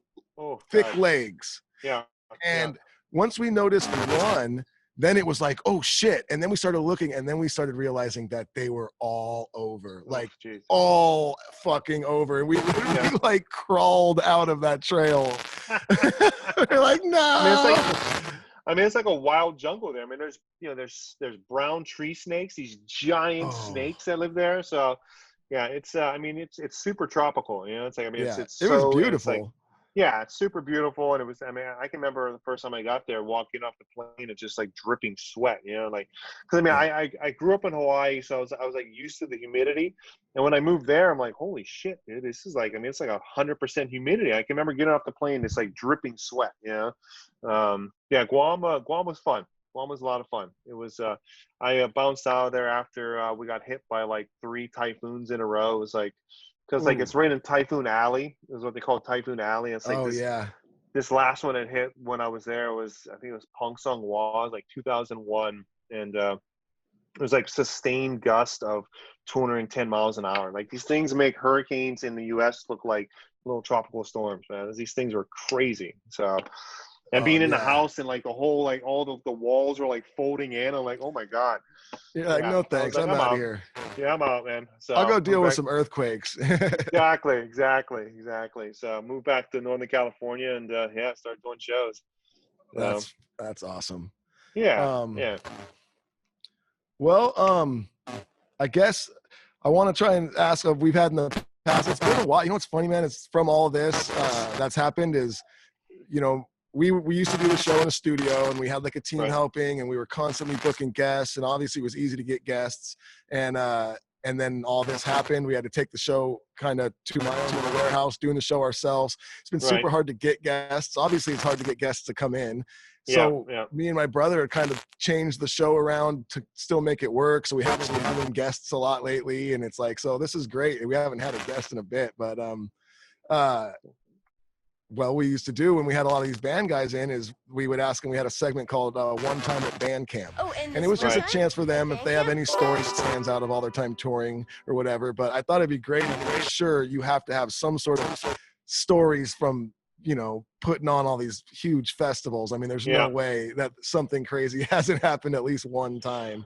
thick legs. Yeah. And once we noticed one, then it was like, oh shit. And then we started looking, and then we started realizing that they were all over, like all fucking over. And we literally like crawled out of that trail. We're like, no. It's like a wild jungle there. I mean, there's brown tree snakes, these giant snakes that live there. So yeah, it's it's super tropical. You know, it's like, it was beautiful. It's super beautiful. And it was, I can remember the first time I got there, walking off the plane, it's just like dripping sweat, you know, like, because I grew up in Hawaii, so I was like used to the humidity. And when I moved there, I'm like, holy shit, dude, this is like, it's like 100% humidity. I can remember getting off the plane, it's like dripping sweat, you know? Guam was fun. Guam was a lot of fun. It was, I bounced out of there after we got hit by like 3 typhoons in a row. It was like, because like it's right in Typhoon Alley, is what they call Typhoon Alley. It's like this last one that hit when I was there was, I think it was Pongsung Hua, like 2001, and it was like sustained gust of 210 miles an hour. Like, these things make hurricanes in the U.S. look like little tropical storms, man. These things were crazy. So, and being in the house, and like the whole, like all the walls were like folding in. I'm like, oh my God. You're like, no thanks, I'm out of here. Yeah, I'm out, man. So I'll go deal with some earthquakes. Exactly. So move back to Northern California and start doing shows. That's awesome. Yeah. Well, I guess I want to try and ask, we've had in the past, it's been a while. You know what's funny, man? It's from all this that's happened is, you know, we used to do the show in a studio, and we had like a team helping, and we were constantly booking guests, and obviously it was easy to get guests. And then all this happened. We had to take the show kind of to my own little warehouse, doing the show ourselves. It's been super hard to get guests. Obviously it's hard to get guests to come in. So me and my brother kind of changed the show around to still make it work. So we haven't been having guests a lot lately, and it's like, so this is great. We haven't had a guest in a bit, but well, we used to do when we had a lot of these band guys in is we would ask them, we had a segment called One Time at Band Camp. And it was just a chance for them if they have any stories that stands out of all their time touring or whatever. But I thought it'd be great. I'm sure you have to have some sort of stories from, you know, putting on all these huge festivals. I mean, there's no way that something crazy hasn't happened at least one time.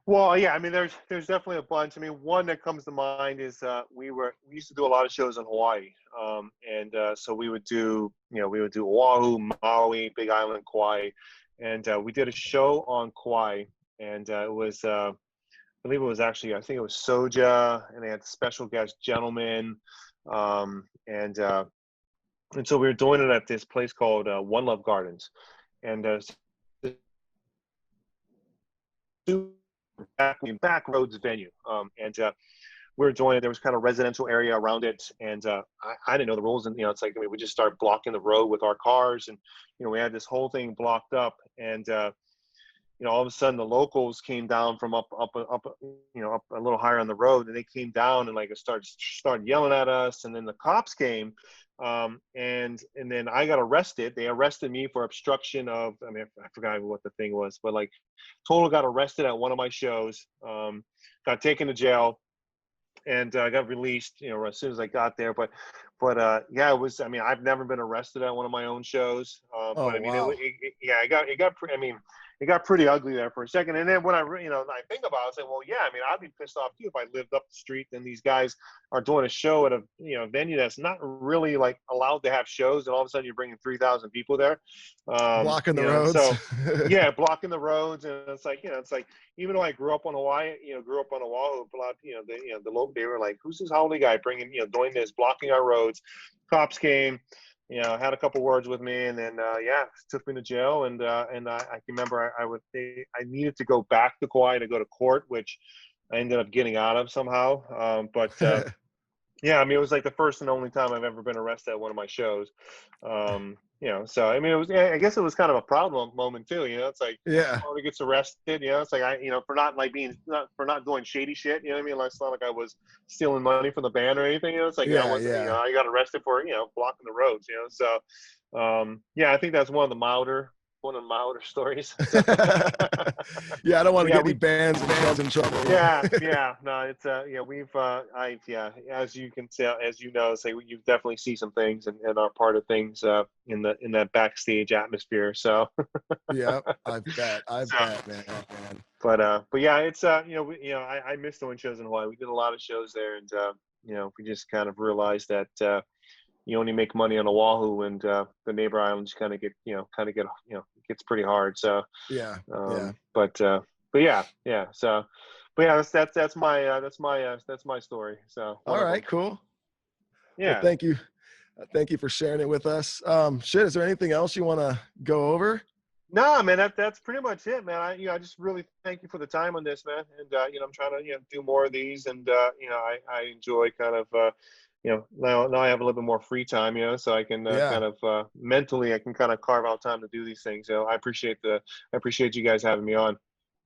Well, yeah, I mean, there's definitely a bunch. I mean, one that comes to mind is we used to do a lot of shows in Hawaii, and so we would do Oahu, Maui, Big Island, Kauai, and we did a show on Kauai, and it was I believe it was actually, I think it was Soja, and they had special guest gentlemen, and so we were doing it at this place called One Love Gardens, and back roads venue, and we were doing it. There was kind of residential area around it, and I didn't know the rules, and you know, it's like, I mean, we just started blocking the road with our cars, and you know, we had this whole thing blocked up, and you know, all of a sudden the locals came down from up you know, up a little higher on the road, and they came down and like started yelling at us, and then the cops came, and then I got arrested. They arrested me for obstruction of, I mean, I forgot what the thing was, but like total got arrested at one of my shows, got taken to jail, and I got released, you know, as soon as I got there. But yeah, it was, I mean, I've never been arrested at one of my own shows. But I mean, wow. it got pretty ugly there for a second. And then when I think about it, I say, well, yeah, I mean, I'd be pissed off too if I lived up the street and these guys are doing a show at a, you know, venue that's not really like allowed to have shows, and all of a sudden you're bringing 3,000 people there, blocking the roads. So yeah, blocking the roads, and it's like, you know, it's like, even though I grew up on Hawaii, you know, grew up on Oahu, a lot, you know, the local, they were like, who's this holiday guy bringing, you know, doing this, blocking our roads? Cops came, you know, had a couple words with me, and then took me to jail, and I can remember I needed to go back to Kauai to go to court, which I ended up getting out of somehow. But yeah, I mean, it was like the first and only time I've ever been arrested at one of my shows. You know, so I mean, I guess it was kind of a problem moment too. You know, it's like, somebody gets arrested. You know, it's like, you know, for not doing shady shit. You know what I mean? Like, it's not like I was stealing money from the band or anything. You know, it's like, you know, I got arrested for, you know, blocking the roads. You know, so yeah, I think that's one of the milder one of my older stories. Yeah, I don't want to Yeah, get any bands in trouble. yeah. No, it's we've as you can tell, as you know, say you definitely see some things and are part of things in that backstage atmosphere. So Yeah, I bet, man. but yeah, it's I miss doing shows in Hawaii. We did a lot of shows there, and we just kind of realized that you only make money on Oahu, and the neighbor islands kind of get it gets pretty hard. So Yeah. but yeah. So, but yeah, that's my story. So All right, cool. Yeah. Well, thank you for sharing it with us. Is there anything else you want to go over? No, man, that's pretty much it, man. I just really thank you for the time on this, man. And I'm trying to do more of these, and I enjoy kind of now I have a little bit more free time, so I can kind of mentally I can kind of carve out time to do these things. So I appreciate you guys having me on.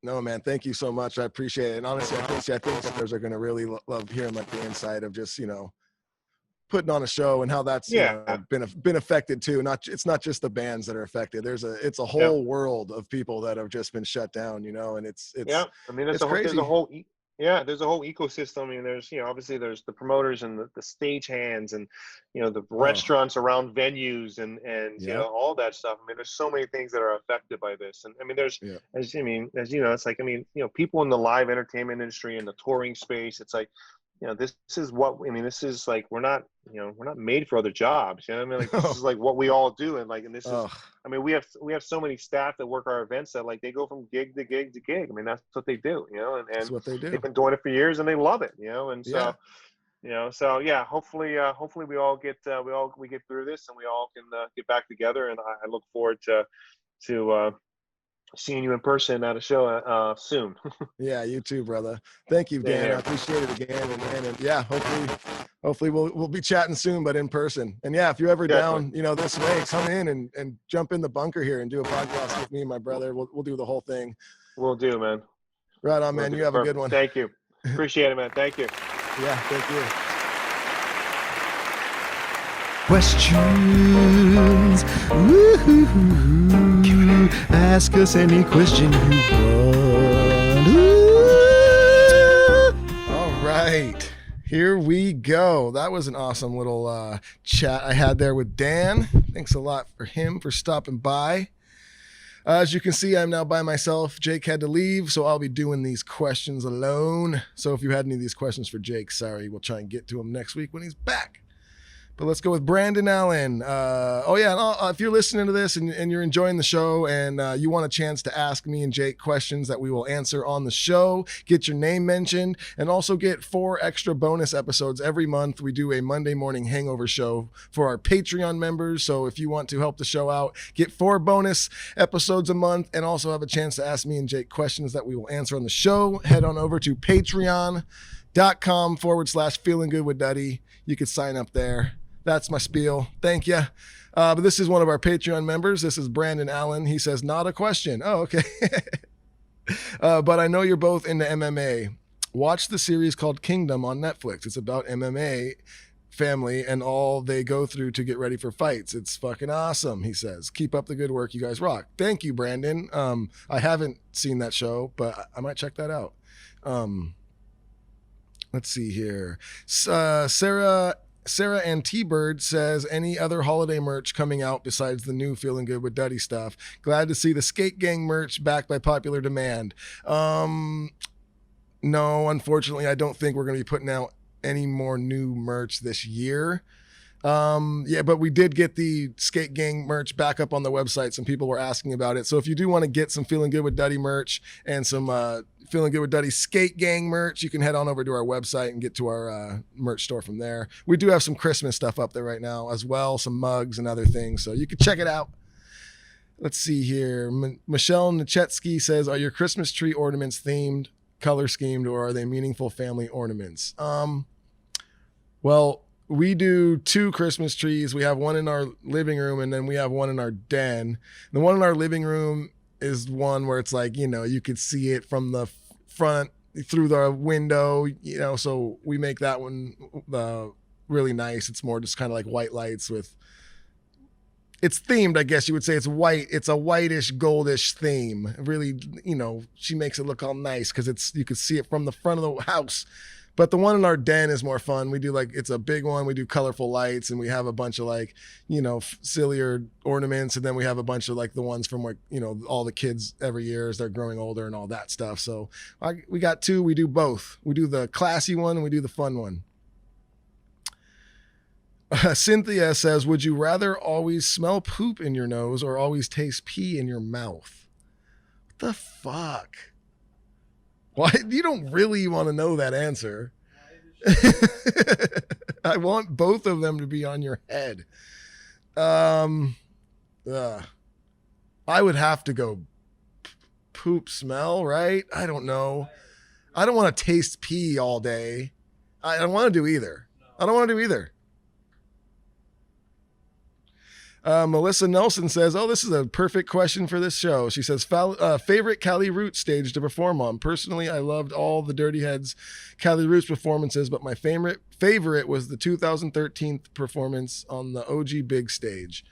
No, man, thank you so much. I appreciate it. And honestly, I think listeners are going to really love hearing like the insight of just putting on a show and how that's been affected too. It's not just the bands that are affected. It's a whole world of people that have just been shut down, and it's I mean there's a whole ecosystem. I mean there's obviously there's the promoters and the stage hands and the restaurants around venues and all that stuff. I mean there's so many things that are affected by this. And I mean there's as you know, it's like people in the live entertainment industry and the touring space, it's like this is this is like we're not made for other jobs. I mean, like this is like what we all do, and this is. I mean, we have so many staff that work our events that like they go from gig to gig to gig. I mean, that's what they do. And that's what they do. They've been doing it for years and they love it. And so. So yeah, hopefully we all get we get through this and we all can get back together. And I look forward to seeing you in person at a show soon. Yeah, you too, brother. Thank you, Dan. I appreciate it again. And yeah, hopefully we'll be chatting soon, but in person. And yeah, if you're ever down, this way, come in and jump in the bunker here and do a podcast with me and my brother. We'll do the whole thing. We'll do, man. Right on, man. You have a good one. Thank you. Appreciate it, man. Thank you. Yeah, thank you. Questions. Woo-hoo-hoo-hoo. Ask us any question you want. All right. Here we go. That was an awesome little chat I had there with Dan. Thanks a lot for him for stopping by. As you can see, I'm now by myself. Jake had to leave, so I'll be doing these questions alone. So if you had any of these questions for Jake, sorry, we'll try and get to him next week when he's back. But let's go with Brandon Allen. If you're listening to this and you're enjoying the show and you want a chance to ask me and Jake questions that we will answer on the show, get your name mentioned, and also get 4 extra bonus episodes every month. We do a Monday morning hangover show for our Patreon members. So if you want to help the show out, get 4 bonus episodes a month and also have a chance to ask me and Jake questions that we will answer on the show. Head on over to patreon.com/feelinggoodwithduddy. You could sign up there. That's my spiel. Thank you. But this is one of our Patreon members. This is Brandon Allen. He says, not a question. Oh, okay. But I know you're both into MMA. Watch the series called Kingdom on Netflix. It's about MMA family and all they go through to get ready for fights. It's fucking awesome, he says. Keep up the good work. You guys rock. Thank you, Brandon. I haven't seen that show, but I might check that out. Let's see here. Sarah and T-Bird says, any other holiday merch coming out besides the new Feeling Good with Duddy stuff? Glad to see the Skate Gang merch back by popular demand. No, unfortunately, I don't think we're going to be putting out any more new merch this year. But we did get the Skate Gang merch back up on the website. Some people were asking about it. So if you do want to get some Feeling Good with Duddy merch and some Feeling Good with Duddy Skate Gang merch, you can head on over to our website and get to our merch store from there. We do have some Christmas stuff up there right now as well, some mugs and other things. So you can check it out. Let's see here. Michelle Nachetsky says, are your Christmas tree ornaments themed, color schemed, or are they meaningful family ornaments? Well, we do 2 Christmas trees. We have one in our living room and then we have one in our den. The one in our living room is one where it's like, you could see it from the front through the window, so we make that one really nice. It's more just kind of like white lights with, it's themed, I guess you would say. It's white. It's a whitish, goldish theme. Really, she makes it look all nice because you can see it from the front of the house. But the one in our den is more fun. We do it's a big one. We do colorful lights, and we have a bunch of sillier ornaments. And then we have a bunch of the ones from all the kids every year as they're growing older and all that stuff. So we got two. We do both. We do the classy one and we do the fun one. Cynthia says, would you rather always smell poop in your nose or always taste pee in your mouth? What the fuck? Why? You don't really want to know that answer. I want both of them to be on your head. I would have to go poop smell, right? I don't know. I don't want to taste pee all day. I don't want to do either. Melissa Nelson says, oh, this is a perfect question for this show. She says, favorite Cali Roots stage to perform on. Personally, I loved all the Dirty Heads Cali Roots performances, but my favorite was the 2013 performance on the OG Big Stage.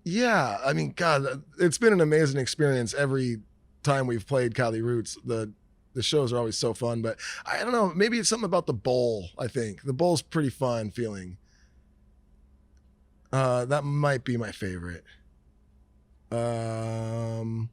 Yeah, I mean, God, it's been an amazing experience every time we've played Cali Roots. The shows are always so fun, but I don't know, maybe it's something about the bowl. I think the bowl's pretty fun feeling. That might be my favorite. Lynn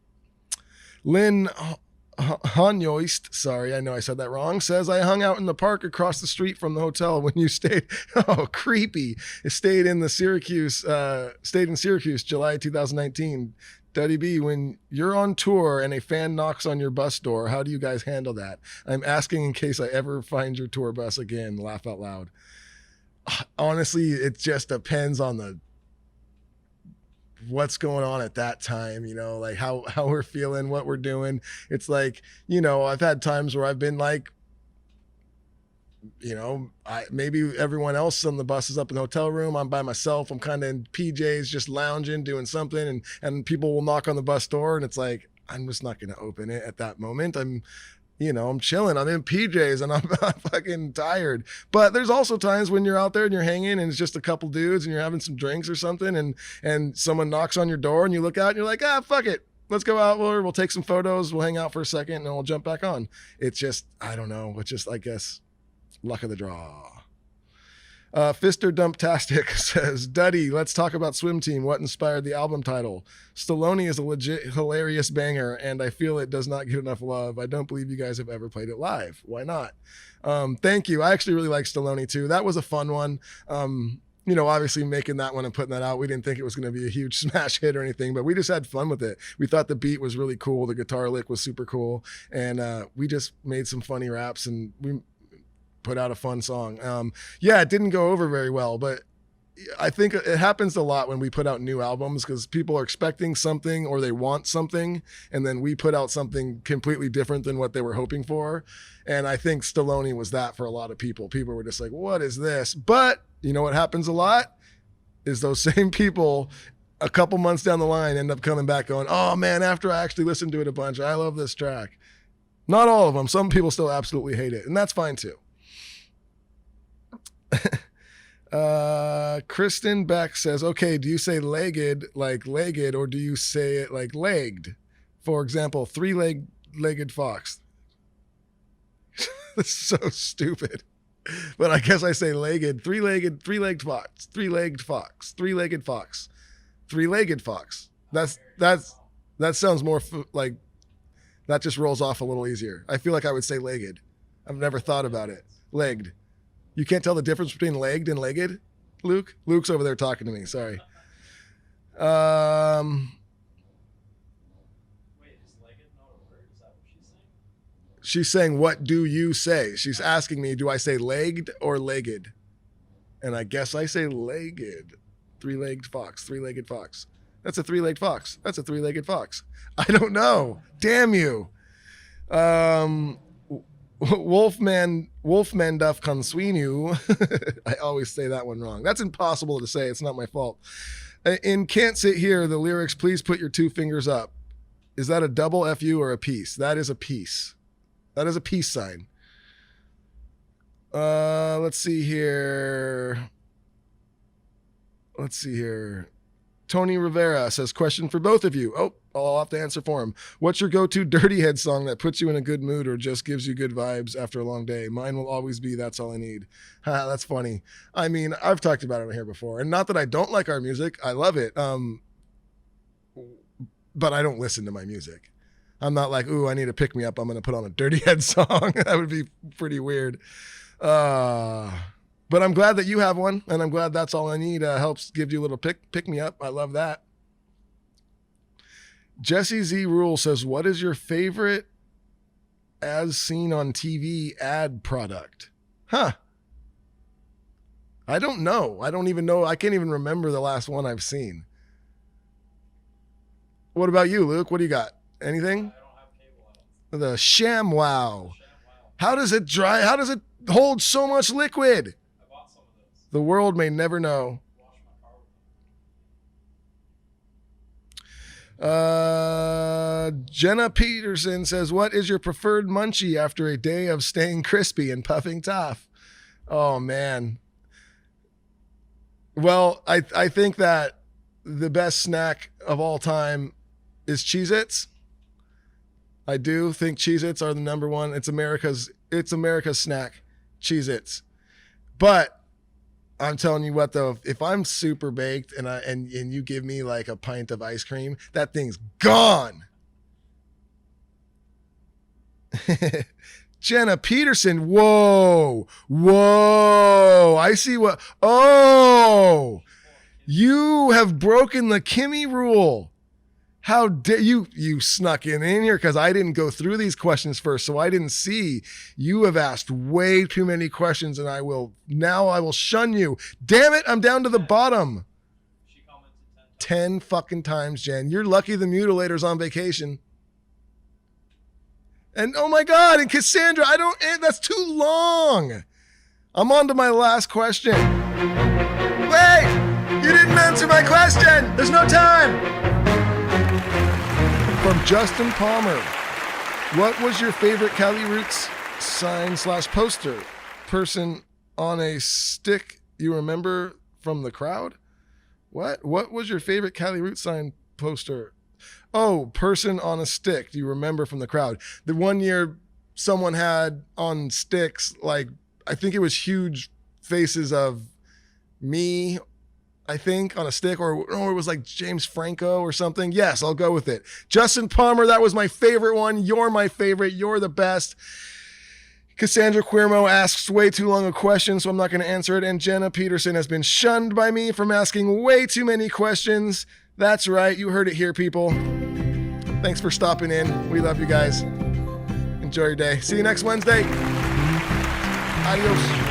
Hanyoist, sorry, I know I said that wrong, says, I hung out in the park across the street from the hotel when you stayed. Oh, creepy. Stayed in Syracuse, July 2019. Duddy B, when you're on tour and a fan knocks on your bus door, how do you guys handle that? I'm asking in case I ever find your tour bus again. Laugh out loud. Honestly, it just depends on what's going on at that time, how we're feeling, what we're doing. It's I've had times where I've been maybe everyone else on the bus is up in the hotel room. I'm by myself. I'm kind of in PJs, just lounging, doing something. And people will knock on the bus door and it's I'm just not going to open it at that moment. I'm chilling. I'm in PJs and I'm fucking tired. But there's also times when you're out there and you're hanging and it's just a couple dudes and you're having some drinks or something and someone knocks on your door and you look out and you're like, fuck it. Let's go out. We'll take some photos. We'll hang out for a second and then we'll jump back on. It's just, I don't know. It's just, I guess, luck of the draw. Fister Dumptastic says, Duddy, let's talk about Swim Team. What inspired the album title? Stallone is a legit hilarious banger, and I feel it does not get enough love. I don't believe you guys have ever played it live. Why not? Thank you. I actually really like Stallone too. That was a fun one. Obviously making that one and putting that out, we didn't think it was going to be a huge smash hit or anything, but we just had fun with it. We thought the beat was really cool. The guitar lick was super cool. And we just made some funny raps and we put out a fun song. It didn't go over very well, but I think it happens a lot when we put out new albums because people are expecting something or they want something, and then we put out something completely different than what they were hoping for. And I think Stallone was that for a lot of people. People were just like, what is this? But you know what happens a lot is those same people a couple months down the line end up coming back going, oh man, after I actually listened to it a bunch, I love this track. Not all of them. Some people still absolutely hate it, and that's fine too. Kristen Beck says, okay, do you say legged like legged or do you say it like legged? For example, three-legged fox. That's so stupid. But I guess I say legged, three-legged fox, three-legged fox, three-legged fox, three-legged fox. That sounds more like that just rolls off a little easier. I feel like I would say legged. I've never thought about it. Legged. You can't tell the difference between legged and legged, Luke? Luke's over there talking to me. Sorry. Wait, is legged not a word? Is that what she's saying? She's saying, what do you say? She's asking me, do I say legged or legged? And I guess I say legged. Three-legged fox, three-legged fox. That's a three-legged fox. That's a three-legged fox. I don't know. Damn you. Wolfman Duff Consuinu. I always say that one wrong. That's impossible to say. It's not my fault. In Can't Sit Here, the lyrics, please put your two fingers up. Is that a double FU or a piece? That is a piece. That is a peace sign. Let's see here. let's see here. Tony Rivera says, question for both of you. Oh, I'll have to answer for him. What's your go-to Dirty Head song that puts you in a good mood or just gives you good vibes after a long day? Mine will always be That's All I Need. That's funny. I mean, I've talked about it here before, and not that I don't like our music. I love it. But I don't listen to my music. I'm not like, ooh, I need to pick me up. I'm going to put on a Dirty Head song. That would be pretty weird. But I'm glad that you have one, and I'm glad That's All I Need helps give you a little pick me up. I love that. Jesse Z Rule says, what is your favorite as seen on TV ad product? I don't know. I don't even know. I can't even remember the last one I've seen. What about you, Luke? What do you got? Anything? I don't have cable. The ShamWow. How does it dry? How does it hold so much liquid? I bought some of those. The world may never know. Wash my car with them. Jenna Peterson says, what is your preferred munchie after a day of staying crispy and puffing tough? Oh, man. Well, I think that the best snack of all time is Cheez-Its. I do think Cheez-Its are the number one. It's America's snack, Cheez-Its. But I'm telling you what though, if I'm super baked and you give me like a pint of ice cream, that thing's gone. Jenna Peterson, whoa. I see what. Oh, you have broken the Kimmy rule. How dare you snuck in here because I didn't go through these questions first, so I didn't see. You have asked way too many questions, and I will shun you. Damn it, I'm down to the bottom. She commented 10 fucking times, Jen. You're lucky the mutilator's on vacation. And oh my God, and Cassandra, that's too long. I'm on to my last question. Wait, you didn't answer my question. There's no time. From Justin Palmer, what was your favorite Cali Roots sign / poster? Person on a stick you remember from the crowd? What was your favorite Cali Roots sign poster? Oh, person on a stick do you remember from the crowd? The one year someone had on sticks, like, I think it was huge faces of me, I think, on a stick, or it was like James Franco or something. Yes, I'll go with it. Justin Palmer, that was my favorite one. You're my favorite. You're the best. Cassandra Quirmo asks way too long a question, so I'm not going to answer it. And Jenna Peterson has been shunned by me from asking way too many questions. That's right. You heard it here, people. Thanks for stopping in. We love you guys. Enjoy your day. See you next Wednesday. Adios.